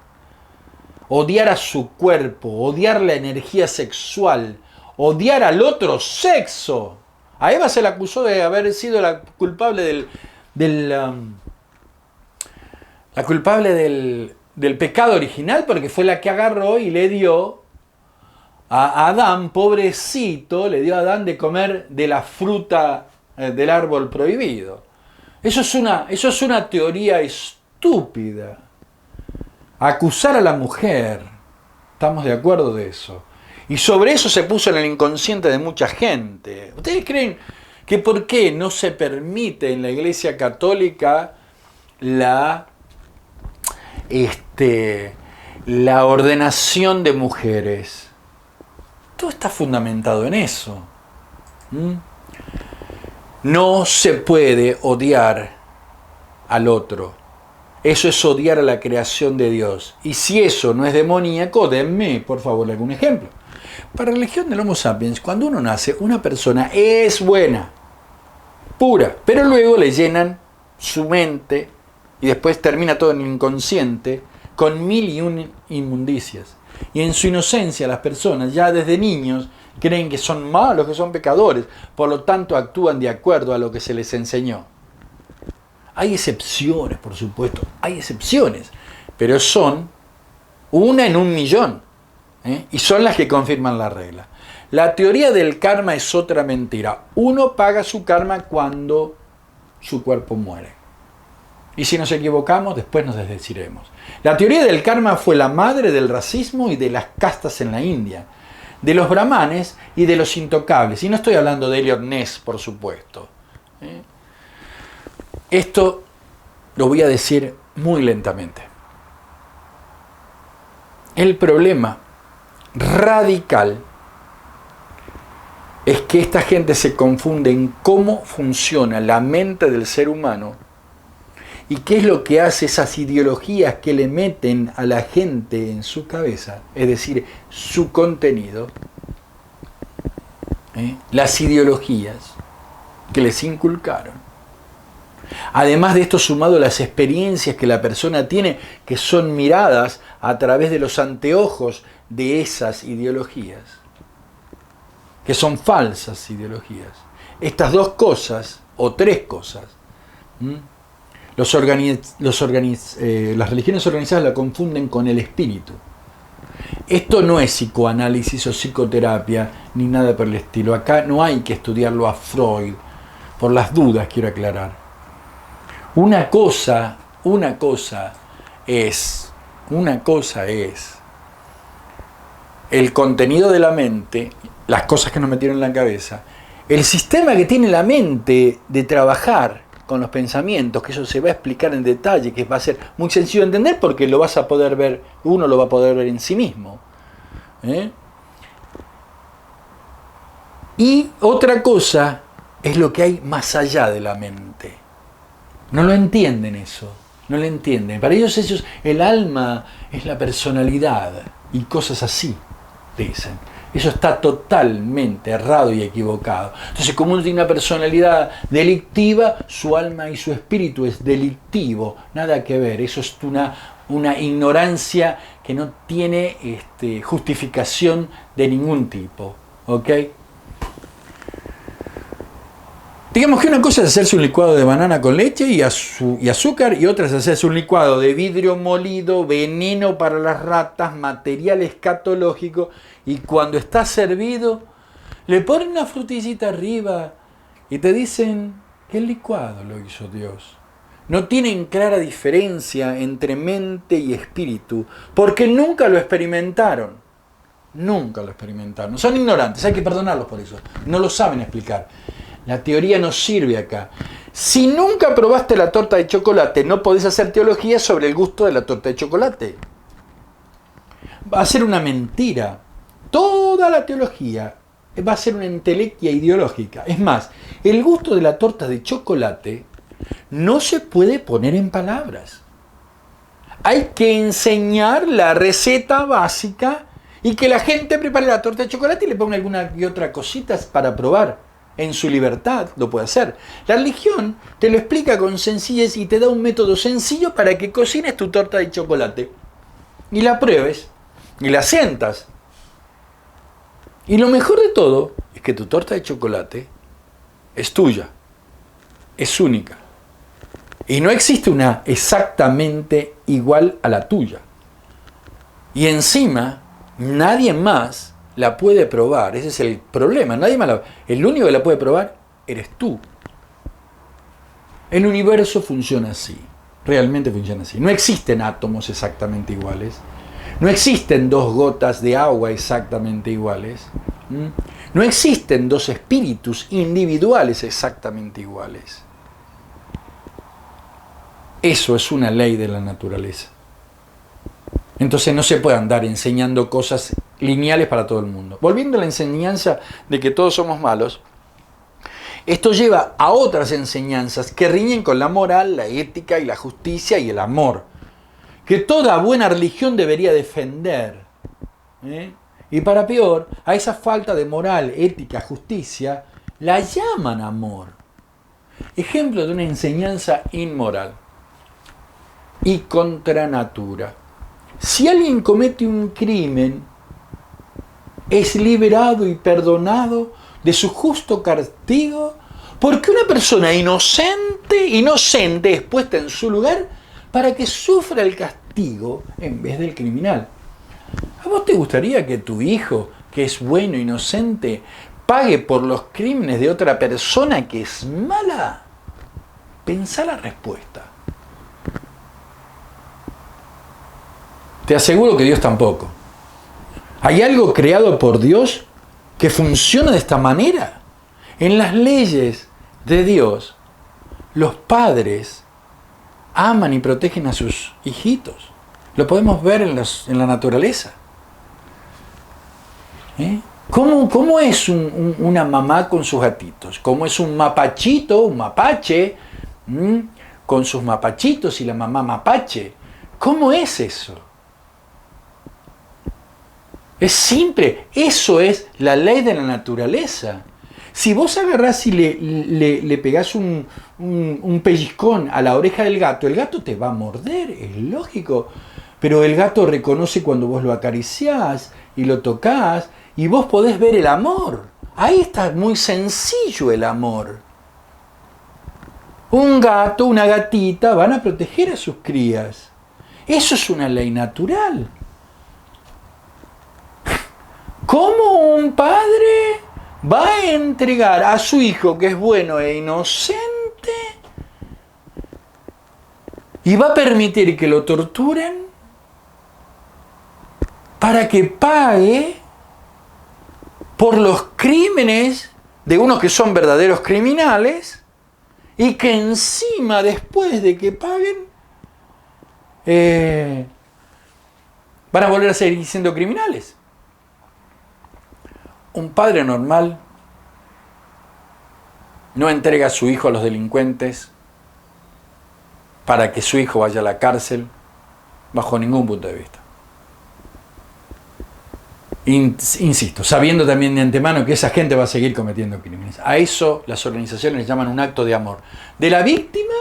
odiar a su cuerpo, odiar la energía sexual, odiar al otro sexo. A Eva se le acusó de haber sido la culpable del pecado original, porque fue la que agarró y le dio a Adán, pobrecito, le dio a Adán de comer de la fruta del árbol prohibido. Eso es una teoría estúpida. Acusar a la mujer, estamos de acuerdo de eso. Y sobre eso se puso en el inconsciente de mucha gente. ¿Ustedes creen que por qué no se permite en la Iglesia Católica la ordenación de mujeres? Todo está fundamentado en eso. No se puede odiar al otro. Eso es odiar a la creación de Dios. Y si eso no es demoníaco, denme, por favor, algún ejemplo. Para la religión del Homo sapiens, cuando uno nace, una persona es buena, pura, pero luego le llenan su mente y después termina todo en el inconsciente con 1001 inmundicias. Y en su inocencia las personas ya desde niños creen que son malos, que son pecadores, por lo tanto actúan de acuerdo a lo que se les enseñó. Hay excepciones, por supuesto, hay excepciones, pero son 1 en 1.000.000, y son las que confirman la regla. La teoría del karma es otra mentira. Uno paga su karma cuando su cuerpo muere. Y si nos equivocamos, después nos desdeciremos. La teoría del karma fue la madre del racismo y de las castas en la India, de los brahmanes y de los intocables. Y no estoy hablando de Elliot Ness, por supuesto. Esto lo voy a decir muy lentamente. El problema radical es que esta gente se confunde en cómo funciona la mente del ser humano y qué es lo que hace esas ideologías que le meten a la gente en su cabeza, es decir, su contenido, las ideologías que les inculcaron. Además de esto, sumado a las experiencias que la persona tiene, que son miradas a través de los anteojos de esas ideologías, que son falsas ideologías. Estas dos cosas, o tres cosas, las religiones organizadas la confunden con el espíritu. Esto no es psicoanálisis o psicoterapia, ni nada por el estilo. Acá no hay que estudiarlo a Freud, por las dudas quiero aclarar. Una cosa es el contenido de la mente, las cosas que nos metieron en la cabeza, el sistema que tiene la mente de trabajar con los pensamientos, que eso se va a explicar en detalle, que va a ser muy sencillo de entender porque lo vas a poder ver, uno lo va a poder ver en sí mismo. Y otra cosa es lo que hay más allá de la mente. No lo entienden eso. No le entienden. Para ellos el alma es la personalidad y cosas así, dicen. Eso está totalmente errado y equivocado. Entonces, como uno tiene una personalidad delictiva, su alma y su espíritu es delictivo. Nada que ver. Eso es una ignorancia que no tiene justificación de ningún tipo. ¿Ok? Digamos que una cosa es hacerse un licuado de banana con leche y azúcar, y otra es hacerse un licuado de vidrio molido, veneno para las ratas, material escatológico, y cuando está servido le ponen una frutillita arriba y te dicen que el licuado lo hizo Dios. No tienen clara diferencia entre mente y espíritu, porque nunca lo experimentaron. Nunca lo experimentaron. Son ignorantes, hay que perdonarlos por eso. No lo saben explicar. La teoría no sirve acá. Si nunca probaste la torta de chocolate, no podés hacer teología sobre el gusto de la torta de chocolate. Va a ser una mentira. Toda la teología va a ser una entelequia ideológica. Es más, el gusto de la torta de chocolate no se puede poner en palabras. Hay que enseñar la receta básica y que la gente prepare la torta de chocolate y le ponga alguna y otra cosita para probar. En su libertad lo puede hacer. La religión te lo explica con sencillez y te da un método sencillo para que cocines tu torta de chocolate y la pruebes y la sientas. Y lo mejor de todo es que tu torta de chocolate es tuya, es única. Y no existe una exactamente igual a la tuya. Y encima, nadie más la puede probar. Ese es el problema. Nadie más el único que la puede probar eres tú. El universo funciona así. Realmente funciona así. No existen átomos exactamente iguales. No existen dos gotas de agua exactamente iguales. No existen dos espíritus individuales exactamente iguales. Eso es una ley de la naturaleza. Entonces no se puede andar enseñando cosas lineales para todo el mundo. Volviendo a la enseñanza de que todos somos malos, esto lleva a otras enseñanzas que riñen con la moral, la ética y la justicia y el amor, que toda buena religión debería defender. Y para peor, a esa falta de moral, ética, justicia, la llaman amor. Ejemplo de una enseñanza inmoral y contra natura. Si alguien comete un crimen, es liberado y perdonado de su justo castigo, porque una persona inocente es puesta en su lugar para que sufra el castigo en vez del criminal. ¿A vos te gustaría que tu hijo, que es bueno, inocente, pague por los crímenes de otra persona que es mala? Pensá la respuesta. Te aseguro que Dios tampoco. ¿Hay algo creado por Dios que funciona de esta manera? En las leyes de Dios, los padres aman y protegen a sus hijitos. Lo podemos ver en la naturaleza. ¿Cómo es una mamá con sus gatitos? ¿Cómo es un mapachito, un mapache, con sus mapachitos y la mamá mapache? ¿Cómo es eso? Es simple, eso es la ley de la naturaleza. Si vos agarrás y le pegás un pellizcón a la oreja del gato, el gato te va a morder, es lógico. Pero el gato reconoce cuando vos lo acariciás y lo tocás y vos podés ver el amor. Ahí está muy sencillo el amor. Un gato, una gatita van a proteger a sus crías. Eso es una ley natural. ¿Cómo un padre va a entregar a su hijo, que es bueno e inocente, y va a permitir que lo torturen para que pague por los crímenes de unos que son verdaderos criminales y que encima, después de que paguen, van a volver a seguir siendo criminales? Un padre normal no entrega a su hijo a los delincuentes para que su hijo vaya a la cárcel bajo ningún punto de vista. Insisto, sabiendo también de antemano que esa gente va a seguir cometiendo crímenes. A eso las organizaciones llaman un acto de amor. De la víctima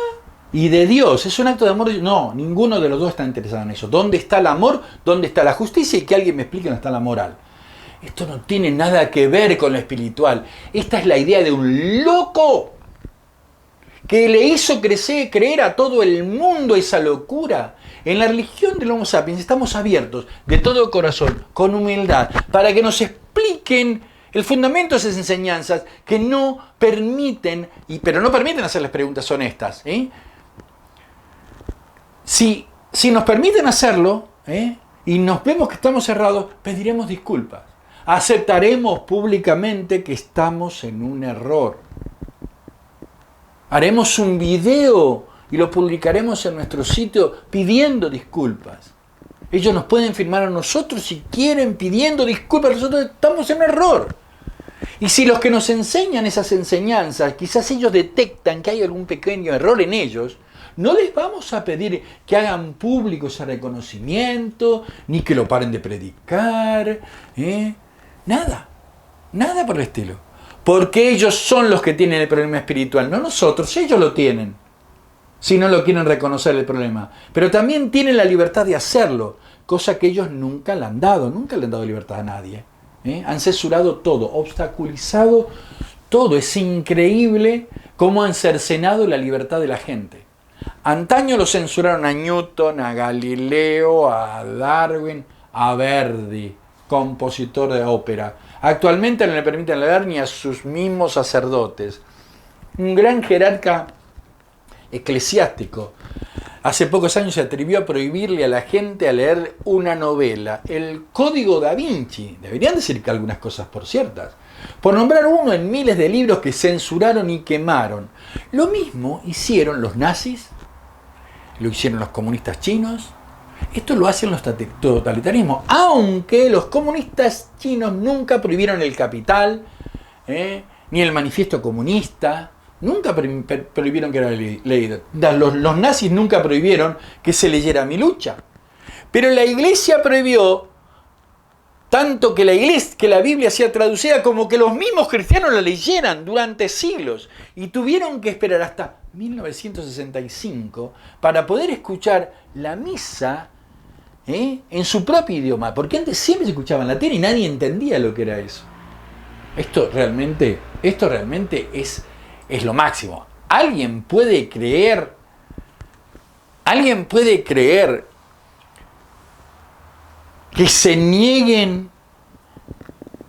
y de Dios. Es un acto de amor. No, ninguno de los dos está interesado en eso. ¿Dónde está el amor? ¿Dónde está la justicia? Y que alguien me explique dónde está la moral. Esto no tiene nada que ver con lo espiritual. Esta es la idea de un loco que le hizo creer a todo el mundo esa locura. En la religión del Homo sapiens estamos abiertos de todo corazón, con humildad, para que nos expliquen el fundamento de esas enseñanzas que no permiten, pero no permiten hacerles preguntas honestas. Si nos permiten hacerlo, y nos vemos que estamos errados, pediremos disculpas. Aceptaremos públicamente que estamos en un error. Haremos un video y lo publicaremos en nuestro sitio pidiendo disculpas. Ellos nos pueden firmar a nosotros si quieren pidiendo disculpas. Nosotros estamos en error. Y si los que nos enseñan esas enseñanzas, quizás ellos detectan que hay algún pequeño error en ellos, no les vamos a pedir que hagan público ese reconocimiento, ni que lo paren de predicar. Nada por el estilo. Porque ellos son los que tienen el problema espiritual, no nosotros, ellos lo tienen. Si no lo quieren reconocer el problema. Pero también tienen la libertad de hacerlo, cosa que ellos nunca le han dado libertad a nadie. Han censurado todo, obstaculizado todo. Es increíble cómo han cercenado la libertad de la gente. Antaño lo censuraron a Newton, a Galileo, a Darwin, a Verdi, compositor de ópera. Actualmente no le permiten leer ni a sus mismos sacerdotes. Un gran jerarca eclesiástico hace pocos años se atrevió a prohibirle a la gente a leer una novela, el Código Da Vinci. Deberían decir que algunas cosas por ciertas. Por nombrar uno en miles de libros que censuraron y quemaron. Lo mismo hicieron los nazis, lo hicieron los comunistas chinos. Esto lo hacen los totalitarismos, aunque los comunistas chinos nunca prohibieron el Capital, ni el Manifiesto Comunista, nunca prohibieron que era leído. Los nazis nunca prohibieron que se leyera Mi Lucha, pero la Iglesia prohibió tanto que la Biblia sea traducida como que los mismos cristianos la leyeran durante siglos y tuvieron que esperar hasta 1965 para poder escuchar la misa en su propio idioma, porque antes siempre se escuchaba en latín y nadie entendía lo que era eso. Esto realmente es lo máximo. ¿Alguien puede creer que se nieguen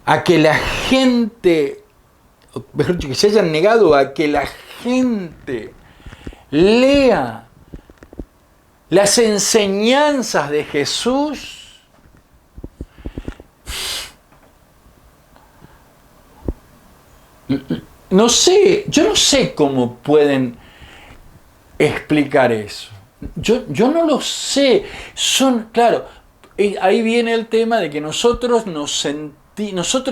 a que la gente, mejor dicho, que se hayan negado a que la gente lea las enseñanzas de Jesús? Yo no sé cómo pueden explicar eso. Yo no lo sé. Claro, ahí viene el tema de que nosotros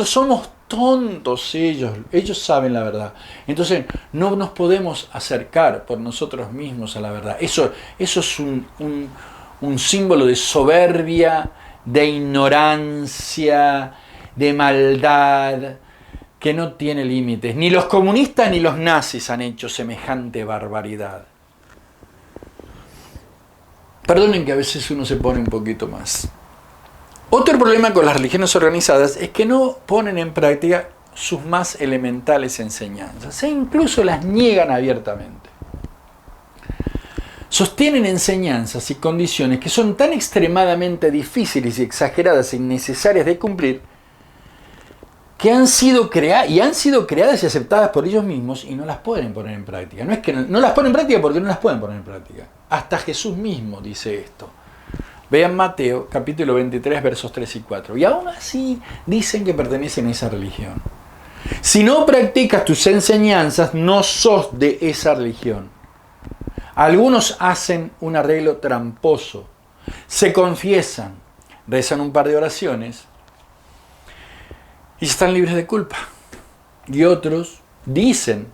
somos tontos, ellos saben la verdad. Entonces no nos podemos acercar por nosotros mismos a la verdad. Eso es un símbolo de soberbia, de ignorancia, de maldad, que no tiene límites. Ni los comunistas ni los nazis han hecho semejante barbaridad. Perdonen que a veces uno se pone un poquito más. Otro problema con las religiones organizadas es que no ponen en práctica sus más elementales enseñanzas, e incluso las niegan abiertamente. Sostienen enseñanzas y condiciones que son tan extremadamente difíciles y exageradas e innecesarias de cumplir, que han sido creadas y aceptadas por ellos mismos y no las pueden poner en práctica. No es que no las ponen en práctica porque no las pueden poner en práctica. Hasta Jesús mismo dice esto. Vean Mateo, capítulo 23, versos 3 y 4. Y aún así dicen que pertenecen a esa religión. Si no practicas tus enseñanzas, no sos de esa religión. Algunos hacen un arreglo tramposo. Se confiesan, rezan un par de oraciones y están libres de culpa. Y otros dicen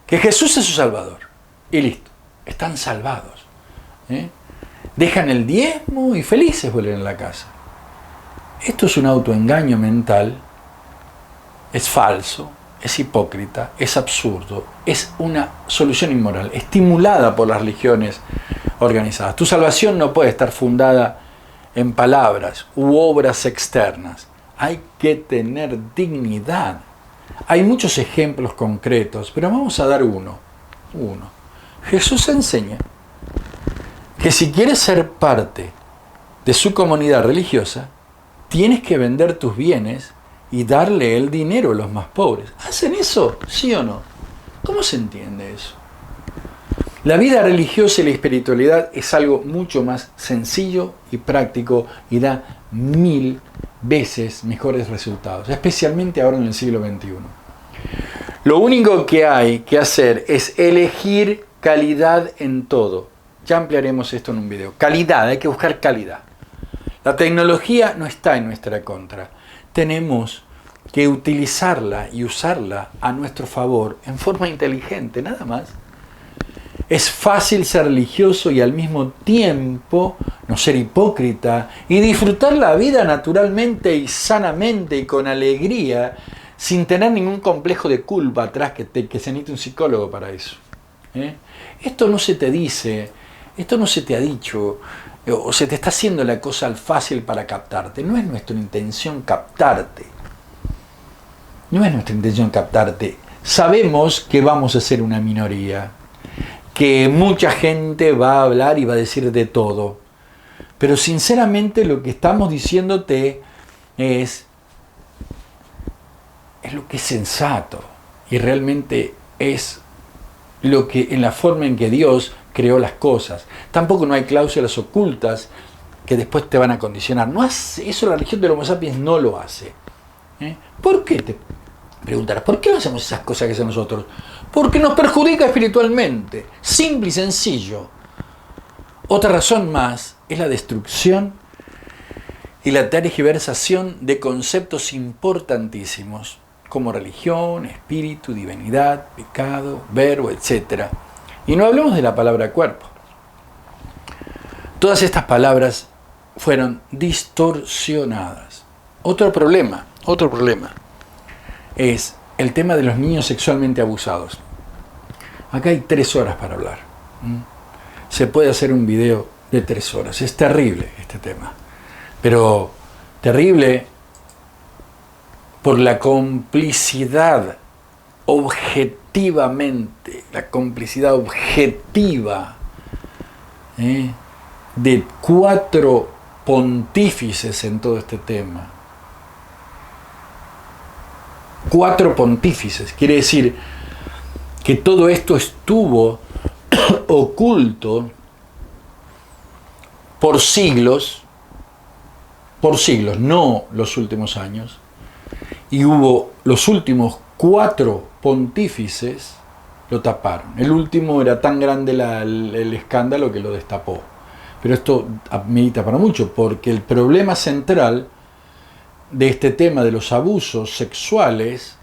que Jesús es su Salvador. Y listo. están salvados. Dejan el diezmo y felices vuelven a la casa. Esto es un autoengaño mental, es falso, es hipócrita, es absurdo, es una solución inmoral, estimulada por las religiones organizadas. Tu salvación no puede estar fundada en palabras u obras externas. Hay que tener dignidad. Hay muchos ejemplos concretos, pero vamos a dar uno. Jesús enseña que si quieres ser parte de su comunidad religiosa, tienes que vender tus bienes y darle el dinero a los más pobres. ¿Hacen eso? ¿Sí o no? ¿Cómo se entiende eso? La vida religiosa y la espiritualidad es algo mucho más sencillo y práctico y da 1000 veces mejores resultados, especialmente ahora en el siglo XXI. Lo único que hay que hacer es elegir calidad en todo. Ya ampliaremos esto en un video. Calidad, hay que buscar calidad. La tecnología no está en nuestra contra. Tenemos que utilizarla y usarla a nuestro favor en forma inteligente, nada más. Es fácil ser religioso y al mismo tiempo no ser hipócrita y disfrutar la vida naturalmente y sanamente y con alegría, sin tener ningún complejo de culpa atrás que se necesite un psicólogo para eso. Esto no se te dice, esto no se te ha dicho, o se te está haciendo la cosa fácil para captarte. No es nuestra intención captarte. No es nuestra intención captarte. Sabemos que vamos a ser una minoría, que mucha gente va a hablar y va a decir de todo. Pero sinceramente lo que estamos diciéndote es lo que es sensato y realmente es lo que en la forma en que Dios creó las cosas. Tampoco no hay cláusulas ocultas que después te van a condicionar. No hace, eso la religión del Homo sapiens no lo hace. ¿Por qué? Te preguntarás, ¿por qué no hacemos esas cosas que hacemos nosotros? Porque nos perjudica espiritualmente. Simple y sencillo. Otra razón más es la destrucción y la tergiversación de conceptos importantísimos como religión, espíritu, divinidad, pecado, verbo, etc. Y no hablemos de la palabra cuerpo. Todas estas palabras fueron distorsionadas. Otro problema es el tema de los niños sexualmente abusados. Acá hay 3 horas para hablar. Se puede hacer un video de 3 horas. Es terrible este tema. Pero terrible por la complicidad objetivamente, la complicidad objetiva de 4 pontífices en todo este tema. 4 pontífices, quiere decir que todo esto estuvo oculto por siglos, no los últimos años, y hubo los últimos 4 pontífices lo taparon. El último era tan grande el escándalo que lo destapó. Pero esto medita para mucho, porque el problema central de este tema de los abusos sexuales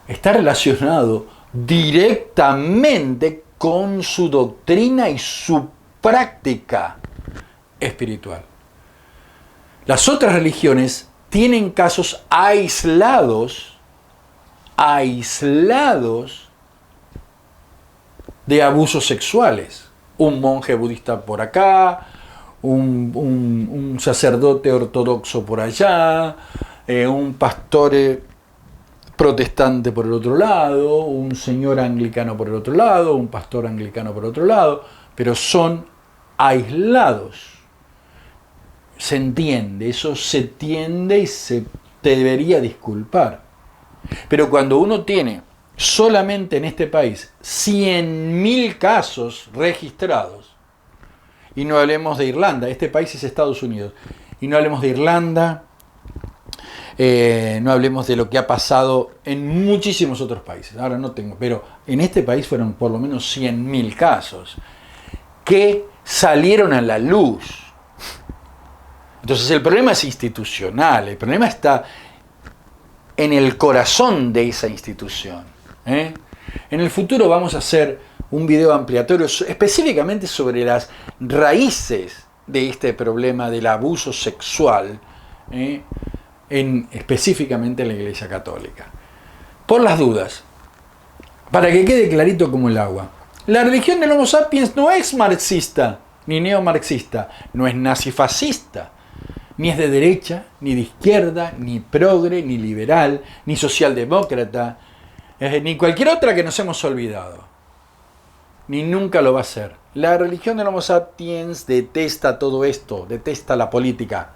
está relacionado directamente con su doctrina y su práctica espiritual. Las otras religiones tienen casos aislados de abusos sexuales. Un monje budista por acá, un sacerdote ortodoxo por allá, un pastor protestante por el otro lado, un señor anglicano por el otro lado, un pastor anglicano por el otro lado, pero son aislados. Se entiende, eso se entiende y se te debería disculpar. Pero cuando uno tiene solamente en este país 100.000 casos registrados, y no hablemos de Irlanda, este país es Estados Unidos, y no hablemos de Irlanda, no hablemos de lo que ha pasado en muchísimos otros países, ahora no tengo, pero en este país fueron por lo menos 100.000 casos que salieron a la luz. Entonces el problema es institucional, el problema está en el corazón de esa institución. En el futuro vamos a hacer un video ampliatorio específicamente sobre las raíces de este problema del abuso sexual, específicamente en la Iglesia Católica. Por las dudas, para que quede clarito como el agua, la religión del Homo sapiens no es marxista ni neomarxista, no es nazifascista, ni es de derecha, ni de izquierda, ni progre, ni liberal, ni socialdemócrata, ni cualquier otra que nos hemos olvidado. Ni nunca lo va a ser. La religión del Homo sapiens detesta todo esto, detesta la política,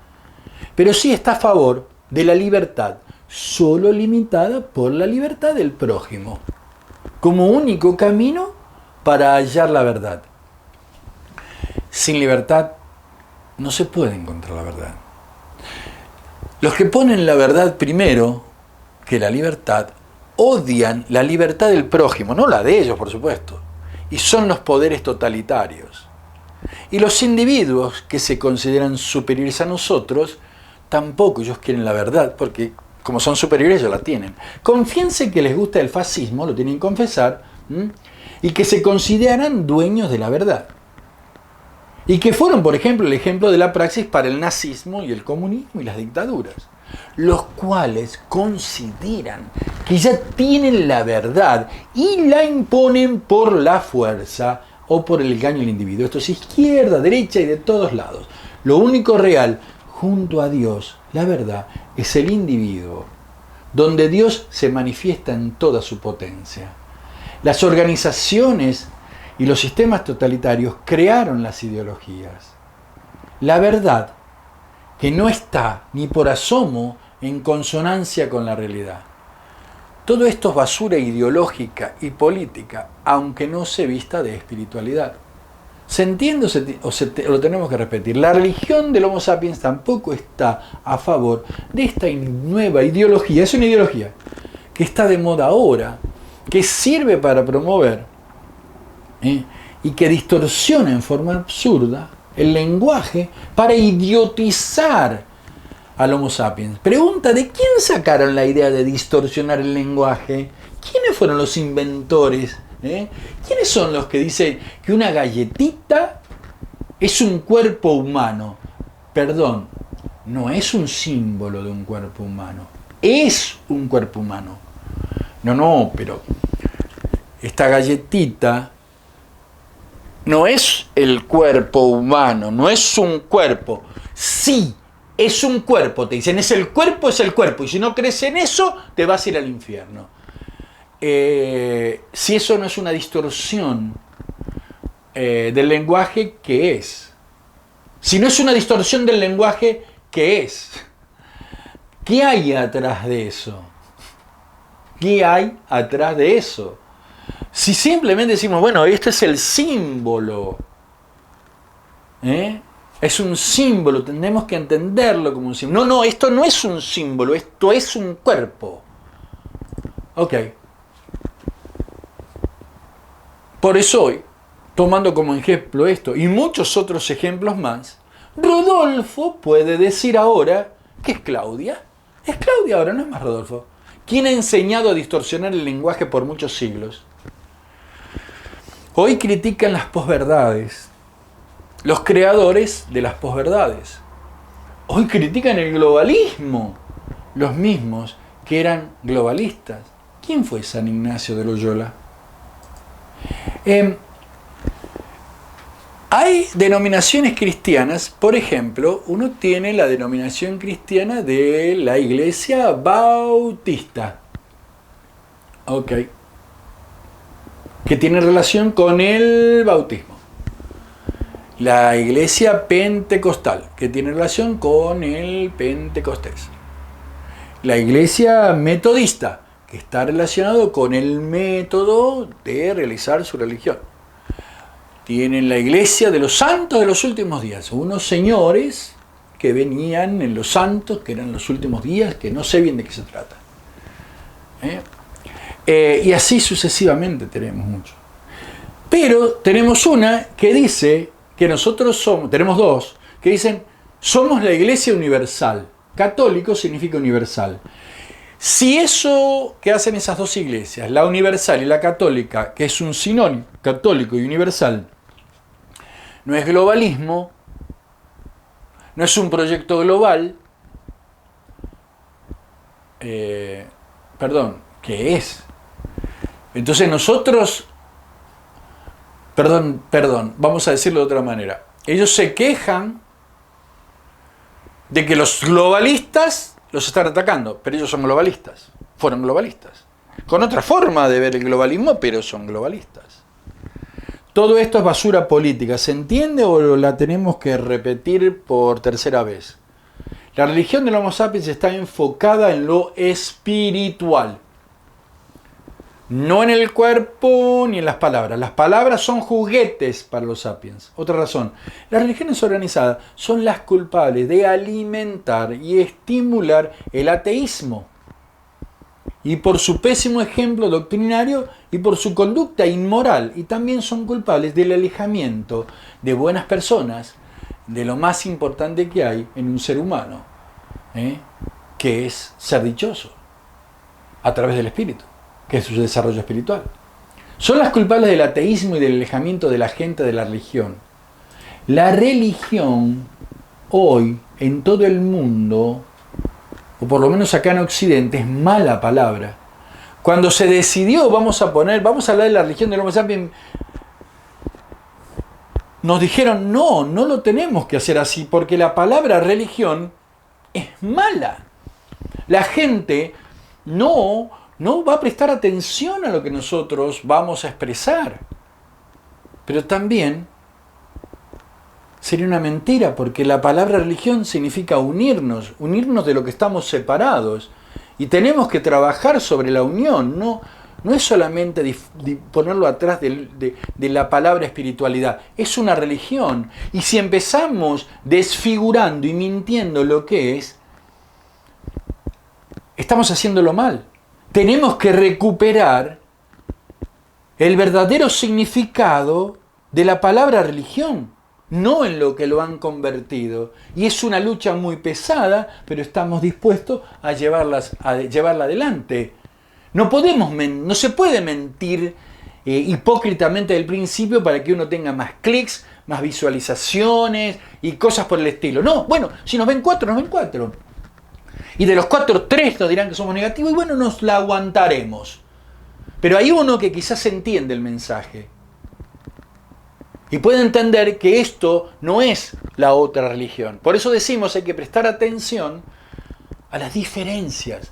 pero sí está a favor de la libertad, solo limitada por la libertad del prójimo, como único camino para hallar la verdad. Sin libertad no se puede encontrar la verdad. Los que ponen la verdad primero que la libertad odian la libertad del prójimo, no la de ellos, por supuesto, y son los poderes totalitarios. Y los individuos que se consideran superiores a nosotros, tampoco ellos quieren la verdad, porque como son superiores ellos la tienen. Confíense que les gusta el fascismo, lo tienen que confesar, y que se consideran dueños de la verdad. Y que fueron, por ejemplo, el ejemplo de la praxis para el nazismo y el comunismo y las dictaduras, los cuales consideran que ya tienen la verdad y la imponen por la fuerza o por el engaño del individuo. Esto es izquierda, derecha y de todos lados. Lo único real, junto a Dios, la verdad, es el individuo, donde Dios se manifiesta en toda su potencia. Las organizaciones y los sistemas totalitarios crearon las ideologías. La verdad, que no está ni por asomo en consonancia con la realidad. Todo esto es basura ideológica y política, aunque no se vista de espiritualidad. ¿Se entiende o lo tenemos que repetir? La religión del Homo sapiens tampoco está a favor de esta nueva ideología. Es una ideología que está de moda ahora, que sirve para promover y que distorsiona en forma absurda el lenguaje para idiotizar al Homo sapiens. Pregunta, ¿de quién sacaron la idea de distorsionar el lenguaje? ¿Quiénes fueron los inventores? ¿Quiénes son los que dicen que una galletita es un cuerpo humano? Perdón, no es un símbolo de un cuerpo humano, es un cuerpo humano. No, pero esta galletita no es el cuerpo humano, no es un cuerpo. Sí, es un cuerpo, te dicen, es el cuerpo, y si no crees en eso, te vas a ir al infierno. Si eso no es una distorsión del lenguaje, ¿qué es? Si no es una distorsión del lenguaje, ¿qué es? ¿Qué hay atrás de eso? ¿Qué hay atrás de eso? Si simplemente decimos, bueno, este es el símbolo, es un símbolo, tenemos que entenderlo como un símbolo. No, esto no es un símbolo, esto es un cuerpo. Ok. Por eso hoy, tomando como ejemplo esto y muchos otros ejemplos más, Rodolfo puede decir ahora que es Claudia. Es Claudia ahora, no es más Rodolfo. ¿Quién ha enseñado a distorsionar el lenguaje por muchos siglos? Hoy critican las posverdades, los creadores de las posverdades. Hoy critican el globalismo, los mismos que eran globalistas. ¿Quién fue San Ignacio de Loyola? Hay denominaciones cristianas, por ejemplo, uno tiene la denominación cristiana de la Iglesia Bautista. Ok. Que tiene relación con el bautismo. La Iglesia Pentecostal, que tiene relación con el Pentecostés. La Iglesia Metodista, que está relacionado con el método de realizar su religión. Tienen la Iglesia de los Santos de los Últimos Días, unos señores que venían en los santos, que eran los últimos días, que no sé bien de qué se trata. Y así sucesivamente tenemos mucho. Pero tenemos una que dice que nosotros somos, tenemos dos, que dicen, somos la Iglesia Universal. Católico significa universal. Si eso que hacen esas dos iglesias, la universal y la católica, que es un sinónimo, católico y universal, no es globalismo, no es un proyecto global, ¿qué es? Entonces nosotros, vamos a decirlo de otra manera, ellos se quejan de que los globalistas los están atacando, pero ellos son globalistas, fueron globalistas, con otra forma de ver el globalismo, pero son globalistas. Todo esto es basura política, ¿se entiende o la tenemos que repetir por tercera vez? La religión del Homo sapiens está enfocada en lo espiritual, no en el cuerpo ni en las palabras. Las palabras son juguetes para los sapiens. Otra razón, las religiones organizadas son las culpables de alimentar y estimular el ateísmo. Y por su pésimo ejemplo doctrinario y por su conducta inmoral. Y también son culpables del alejamiento de buenas personas de lo más importante que hay en un ser humano, que es ser dichoso a través del espíritu, que es su desarrollo espiritual. Son las culpables del ateísmo y del alejamiento de la gente de la religión. La religión hoy en todo el mundo, o por lo menos acá en Occidente, es mala palabra. Cuando se decidió, vamos a hablar de la religión del Homo sapiens, nos dijeron, no lo tenemos que hacer así, porque la palabra religión es mala. La gente no va a prestar atención a lo que nosotros vamos a expresar. Pero también sería una mentira, porque la palabra religión significa unirnos de lo que estamos separados. Y tenemos que trabajar sobre la unión, no es solamente ponerlo atrás de la palabra espiritualidad, es una religión. Y si empezamos desfigurando y mintiendo lo que es, estamos haciéndolo mal. Tenemos que recuperar el verdadero significado de la palabra religión, no en lo que lo han convertido. Y es una lucha muy pesada, pero estamos dispuestos a llevarla adelante. No se puede mentir hipócritamente del principio para que uno tenga más clics, más visualizaciones y cosas por el estilo. No, bueno, si nos ven 4, nos ven 4. Y de los 4, 3 nos dirán que somos negativos y bueno, nos la aguantaremos. Pero hay uno que quizás entiende el mensaje y puede entender que esto no es la otra religión. Por eso decimos hay que prestar atención a las diferencias.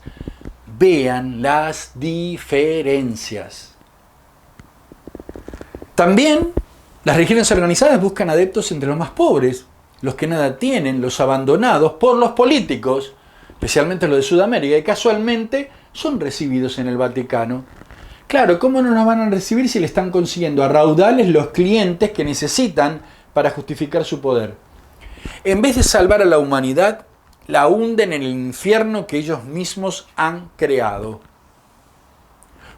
Vean las diferencias. También las religiones organizadas buscan adeptos entre los más pobres, los que nada tienen, los abandonados por los políticos, especialmente los de Sudamérica, y casualmente son recibidos en el Vaticano. Claro, ¿cómo no nos van a recibir si le están consiguiendo a raudales los clientes que necesitan para justificar su poder? En vez de salvar a la humanidad, la hunden en el infierno que ellos mismos han creado.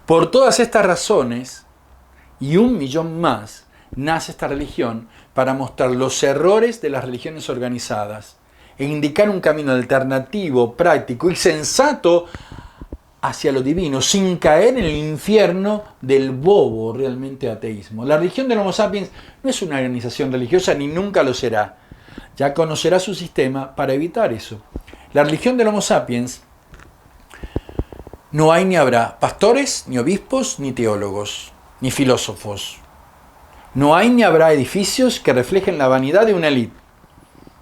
Por todas estas razones, y 1.000.000 más, nace esta religión para mostrar los errores de las religiones organizadas e indicar un camino alternativo, práctico y sensato hacia lo divino, sin caer en el infierno del bobo realmente ateísmo. La religión del Homo sapiens no es una organización religiosa ni nunca lo será. Ya conocerá su sistema para evitar eso. La religión del Homo sapiens no hay ni habrá pastores, ni obispos, ni teólogos, ni filósofos. No hay ni habrá edificios que reflejen la vanidad de una élite.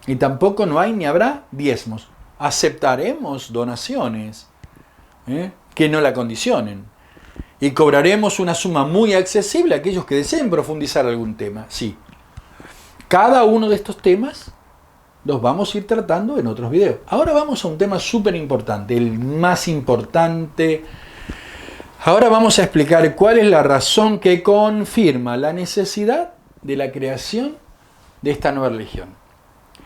Y tampoco no hay ni habrá diezmos. Aceptaremos donaciones que no la condicionen. Y cobraremos una suma muy accesible a aquellos que deseen profundizar algún tema. Sí. Cada uno de estos temas los vamos a ir tratando en otros videos. Ahora vamos a un tema súper importante, el más importante. Ahora vamos a explicar cuál es la razón que confirma la necesidad de la creación de esta nueva religión.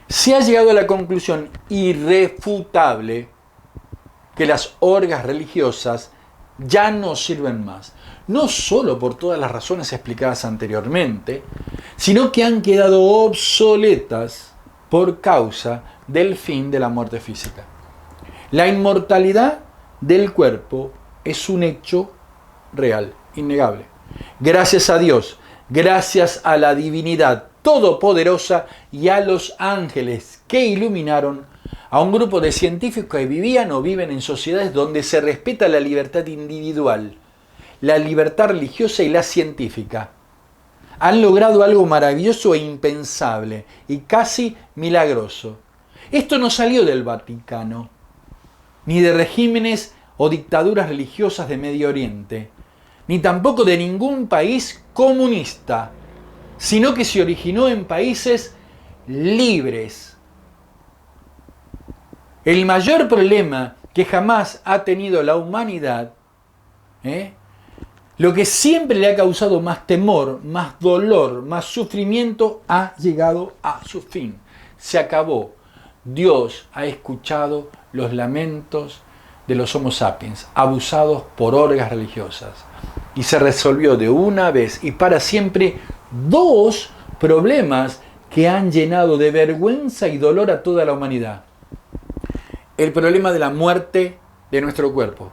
Se ha llegado a la conclusión irrefutable que las orgas religiosas ya no sirven más, no solo por todas las razones explicadas anteriormente, sino que han quedado obsoletas por causa del fin de la muerte física. La inmortalidad del cuerpo es un hecho real, innegable. Gracias a Dios, gracias a la divinidad todopoderosa y a los ángeles que iluminaron a un grupo de científicos que vivían o viven en sociedades donde se respeta la libertad individual, la libertad religiosa y la científica. Han logrado algo maravilloso e impensable y casi milagroso. Esto no salió del Vaticano, ni de regímenes o dictaduras religiosas de Medio Oriente, ni tampoco de ningún país comunista, sino que se originó en países libres. El mayor problema que jamás ha tenido la humanidad, lo que siempre le ha causado más temor, más dolor, más sufrimiento, ha llegado a su fin. Se acabó. Dios ha escuchado los lamentos de los Homo sapiens, abusados por orgas religiosas. Y se resolvió de una vez y para siempre dos problemas que han llenado de vergüenza y dolor a toda la humanidad. El problema de la muerte de nuestro cuerpo.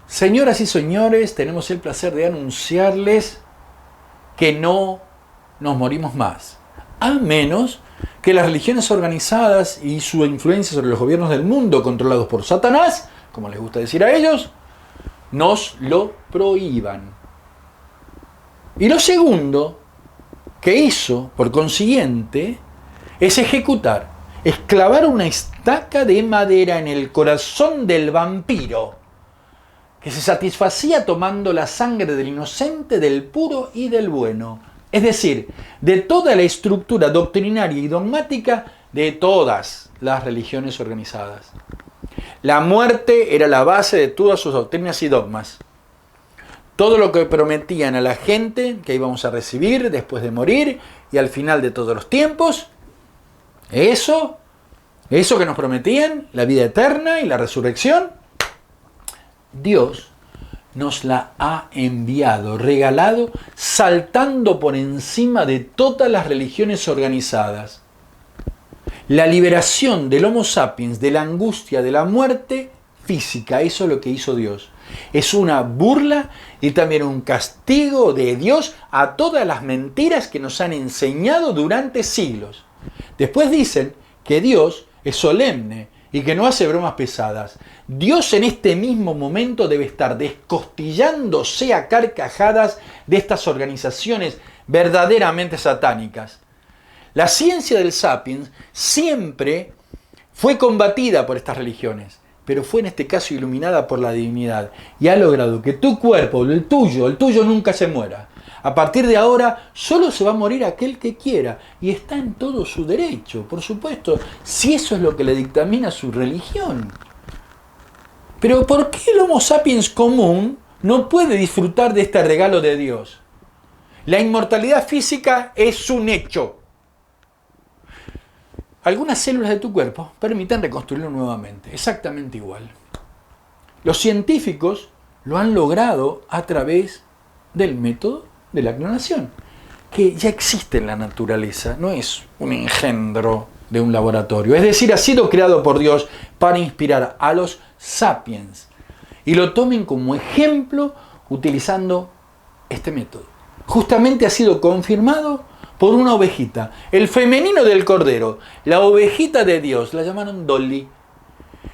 Señoras y señores, tenemos el placer de anunciarles que no nos morimos más, a menos que las religiones organizadas y su influencia sobre los gobiernos del mundo controlados por Satanás, como les gusta decir a ellos, nos lo prohíban. Y lo segundo que hizo, por consiguiente, es clavar una estaca de madera en el corazón del vampiro, que se satisfacía tomando la sangre del inocente, del puro y del bueno. Es decir, de toda la estructura doctrinaria y dogmática de todas las religiones organizadas. La muerte era la base de todas sus doctrinas y dogmas. Todo lo que prometían a la gente que íbamos a recibir después de morir y al final de todos los tiempos, eso que nos prometían, la vida eterna y la resurrección, Dios nos la ha enviado, regalado, saltando por encima de todas las religiones organizadas. La liberación del Homo sapiens de la angustia de la muerte física, eso es lo que hizo Dios. Es una burla y también un castigo de Dios a todas las mentiras que nos han enseñado durante siglos. Después dicen que Dios es solemne y que no hace bromas pesadas. Dios en este mismo momento debe estar descostillándose a carcajadas de estas organizaciones verdaderamente satánicas. La ciencia del sapiens siempre fue combatida por estas religiones, pero fue en este caso iluminada por la divinidad y ha logrado que tu cuerpo, el tuyo nunca se muera. A partir de ahora solo se va a morir aquel que quiera y está en todo su derecho, por supuesto, si eso es lo que le dictamina su religión. Pero ¿por qué el Homo sapiens común no puede disfrutar de este regalo de Dios? La inmortalidad física es un hecho. Algunas células de tu cuerpo permiten reconstruirlo nuevamente, exactamente igual. Los científicos lo han logrado a través del método de la clonación, que ya existe en la naturaleza, no es un engendro de un laboratorio. Es decir, ha sido creado por Dios para inspirar a los sapiens y lo tomen como ejemplo utilizando este método. Justamente ha sido confirmado por una ovejita, el femenino del cordero, la ovejita de Dios, la llamaron Dolly,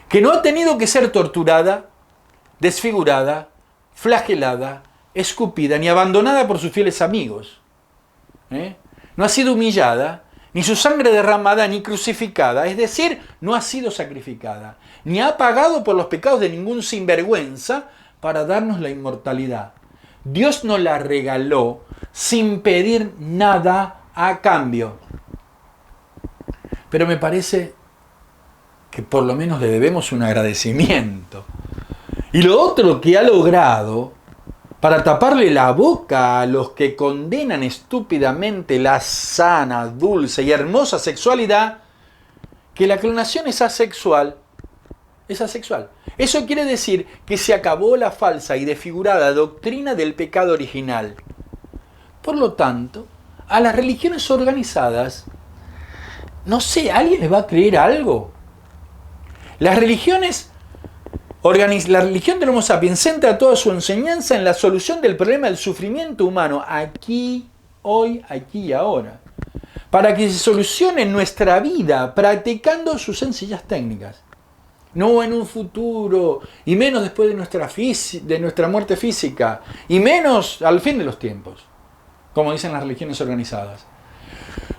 que no ha tenido que ser torturada, desfigurada, flagelada, escupida ni abandonada por sus fieles amigos. No ha sido humillada, ni su sangre derramada, ni crucificada, es decir, no ha sido sacrificada, ni ha pagado por los pecados de ningún sinvergüenza para darnos la inmortalidad. Dios nos la regaló sin pedir nada a cambio. Pero me parece que por lo menos le debemos un agradecimiento. Y lo otro que ha logrado para taparle la boca a los que condenan estúpidamente la sana, dulce y hermosa sexualidad, que la clonación es asexual. Es asexual. Eso quiere decir que se acabó la falsa y desfigurada doctrina del pecado original. Por lo tanto, a las religiones organizadas, no sé, ¿alguien les va a creer algo? Las religiones La religión del Homo sapiens centra toda su enseñanza en la solución del problema del sufrimiento humano, aquí, hoy, aquí y ahora, para que se solucione en nuestra vida practicando sus sencillas técnicas. No en un futuro, y menos después de nuestra muerte física, y menos al fin de los tiempos, como dicen las religiones organizadas.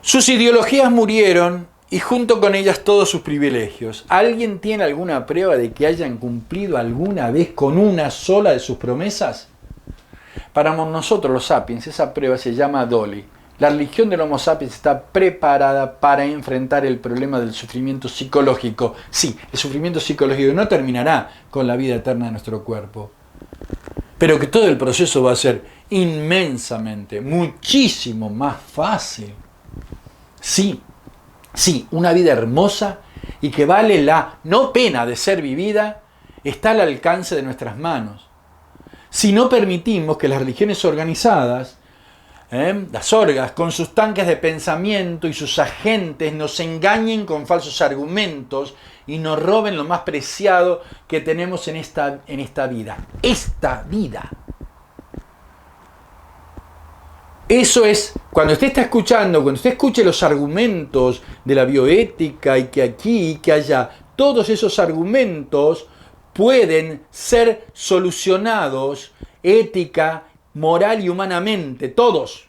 Sus ideologías murieron y junto con ellas todos sus privilegios. ¿Alguien tiene alguna prueba de que hayan cumplido alguna vez con una sola de sus promesas? Para nosotros los sapiens, esa prueba se llama Dolly. La religión del Homo sapiens está preparada para enfrentar el problema del sufrimiento psicológico. Sí, el sufrimiento psicológico no terminará con la vida eterna de nuestro cuerpo, pero que todo el proceso va a ser inmensamente, muchísimo más fácil. Sí, una vida hermosa y que vale la no pena de ser vivida está al alcance de nuestras manos. Si no permitimos que las religiones organizadas, las orgas, con sus tanques de pensamiento y sus agentes nos engañen con falsos argumentos y nos roben lo más preciado que tenemos en esta vida. Esta vida. Eso es, cuando usted está escuchando, cuando usted escuche los argumentos de la bioética y que aquí y que allá, todos esos argumentos pueden ser solucionados ética, moral y humanamente, todos.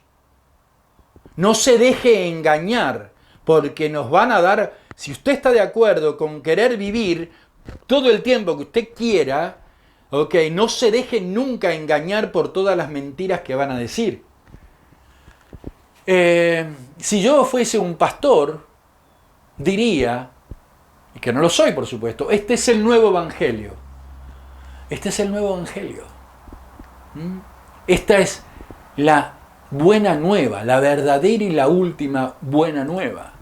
No se deje engañar, porque nos van a dar, si usted está de acuerdo con querer vivir todo el tiempo que usted quiera, no se deje nunca engañar por todas las mentiras que van a decir. Si yo fuese un pastor, diría, y que no lo soy por supuesto, este es el nuevo evangelio. Este es el nuevo evangelio. Esta es la buena nueva, la verdadera y la última buena nueva.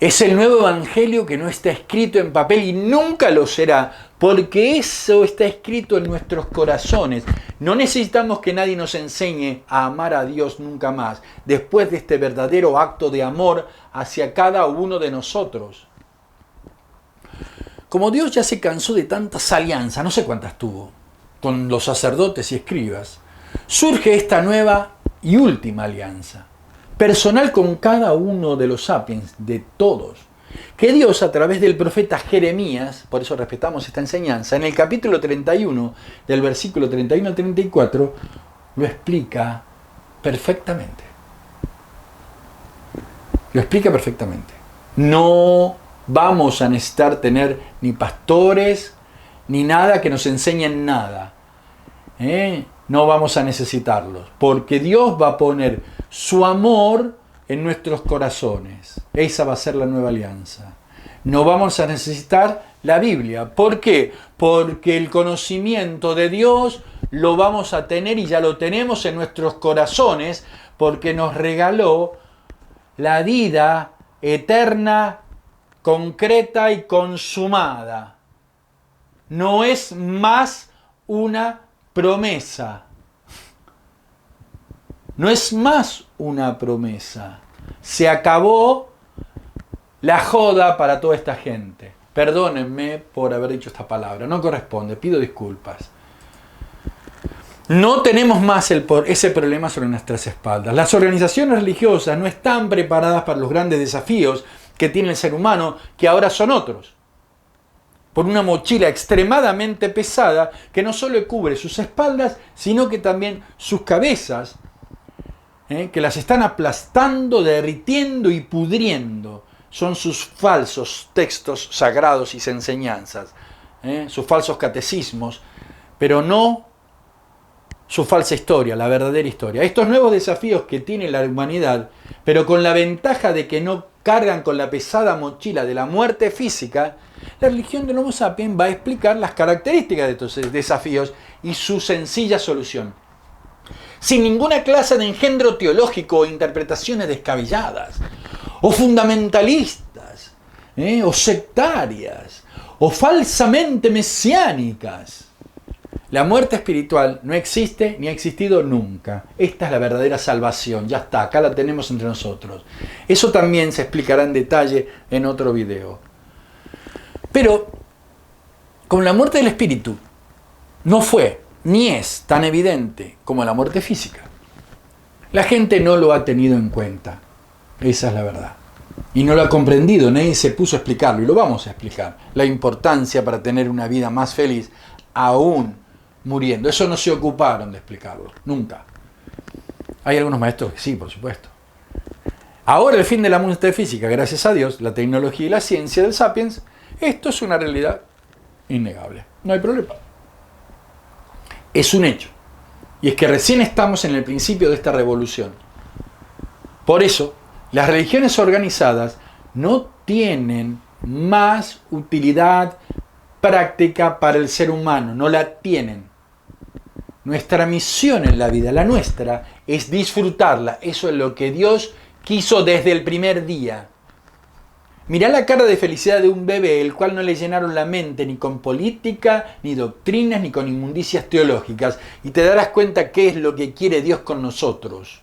Es el nuevo evangelio que no está escrito en papel y nunca lo será, porque eso está escrito en nuestros corazones. No necesitamos que nadie nos enseñe a amar a Dios nunca más, después de este verdadero acto de amor hacia cada uno de nosotros. Como Dios ya se cansó de tantas alianzas, no sé cuántas tuvo, con los sacerdotes y escribas, surge esta nueva y última alianza, personal con cada uno de los sapiens, de todos, que Dios a través del profeta Jeremías, por eso respetamos esta enseñanza, en el capítulo 31, del versículo 31 al 34, lo explica perfectamente. Lo explica perfectamente. No vamos a necesitar tener ni pastores, ni nada que nos enseñen nada. No vamos a necesitarlos, porque Dios va a poner su amor en nuestros corazones. Esa va a ser la nueva alianza. No vamos a necesitar la Biblia. ¿Por qué? Porque el conocimiento de Dios lo vamos a tener y ya lo tenemos en nuestros corazones, porque nos regaló la vida eterna, concreta y consumada. No es más una promesa. No es más una promesa. Se acabó la joda para toda esta gente. Perdónenme por haber dicho esta palabra. No corresponde. Pido disculpas. No tenemos más ese problema sobre nuestras espaldas. Las organizaciones religiosas no están preparadas para los grandes desafíos que tiene el ser humano, que ahora son otros. Por una mochila extremadamente pesada que no solo cubre sus espaldas, sino que también sus cabezas, que las están aplastando, derritiendo y pudriendo. Son sus falsos textos sagrados y enseñanzas, sus falsos catecismos, pero no su falsa historia, la verdadera historia. Estos nuevos desafíos que tiene la humanidad, pero con la ventaja de que no cargan con la pesada mochila de la muerte física, la religión del Homo sapiens va a explicar las características de estos desafíos y su sencilla solución. Sin ninguna clase de engendro teológico o interpretaciones descabelladas, o fundamentalistas, o sectarias, o falsamente mesiánicas. La muerte espiritual no existe ni ha existido nunca. Esta es la verdadera salvación. Ya está, acá la tenemos entre nosotros. Eso también se explicará en detalle en otro video. Pero Como la muerte del espíritu no fue ni es tan evidente como la muerte física, la gente no lo ha tenido en cuenta. Esa es la verdad. Y no lo ha comprendido, nadie se puso a explicarlo, y lo vamos a explicar. La importancia para tener una vida más feliz, aún muriendo. Eso no se ocuparon de explicarlo, nunca. Hay algunos maestros que sí, por supuesto. Ahora el fin de la muerte física, gracias a Dios, la tecnología y la ciencia del Sapiens, esto es una realidad innegable. No hay problema. Es un hecho. Y es que recién estamos en el principio de esta revolución. Por eso, las religiones organizadas no tienen más utilidad práctica para el ser humano, no la tienen. Nuestra misión en la vida, la nuestra, es disfrutarla. Eso es lo que Dios quiso desde el primer día. Mirá la cara de felicidad de un bebé, el cual no le llenaron la mente ni con política, ni doctrinas, ni con inmundicias teológicas, y te darás cuenta qué es lo que quiere Dios con nosotros.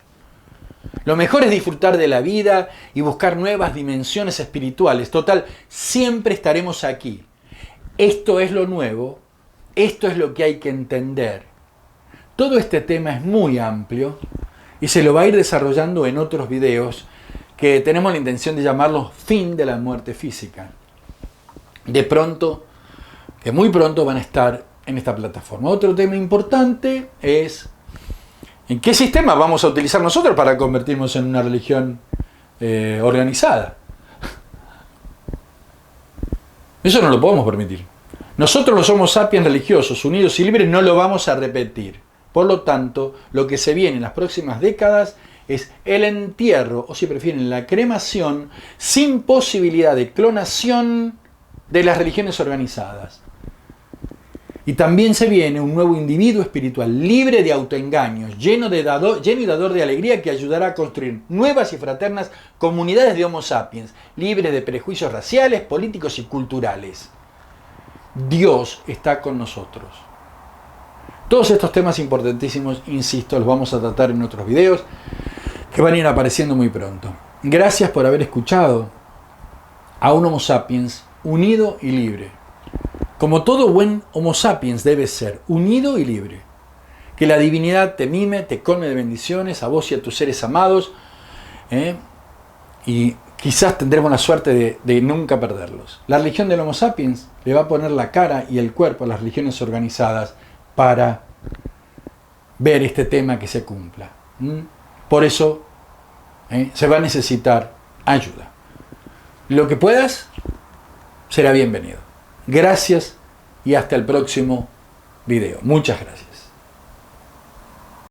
Lo mejor es disfrutar de la vida y buscar nuevas dimensiones espirituales. Total, siempre estaremos aquí. Esto es lo nuevo, esto es lo que hay que entender. Todo este tema es muy amplio y se lo va a ir desarrollando en otros videos que tenemos la intención de llamarlos fin de la muerte física. De pronto, que muy pronto van a estar en esta plataforma. Otro tema importante es ¿en qué sistema vamos a utilizar nosotros para convertirnos en una religión organizada? Eso no lo podemos permitir. Nosotros los Homo sapiens religiosos, unidos y libres, no lo vamos a repetir. Por lo tanto, lo que se viene en las próximas décadas es el entierro, o si prefieren, la cremación, sin posibilidad de clonación de las religiones organizadas. Y también se viene un nuevo individuo espiritual, libre de autoengaños, lleno y dador de alegría, que ayudará a construir nuevas y fraternas comunidades de Homo sapiens, libres de prejuicios raciales, políticos y culturales. Dios está con nosotros. Todos estos temas importantísimos, insisto, los vamos a tratar en otros videos que van a ir apareciendo muy pronto. Gracias por haber escuchado a un Homo sapiens unido y libre. Como todo buen Homo sapiens debe ser, unido y libre. Que la divinidad te mime, te colme de bendiciones, a vos y a tus seres amados, y quizás tendremos la suerte de nunca perderlos. La religión del Homo sapiens le va a poner la cara y el cuerpo a las religiones organizadas para ver este tema que se cumpla. Por eso se va a necesitar ayuda. Lo que puedas será bienvenido. Gracias y hasta el próximo video. Muchas gracias.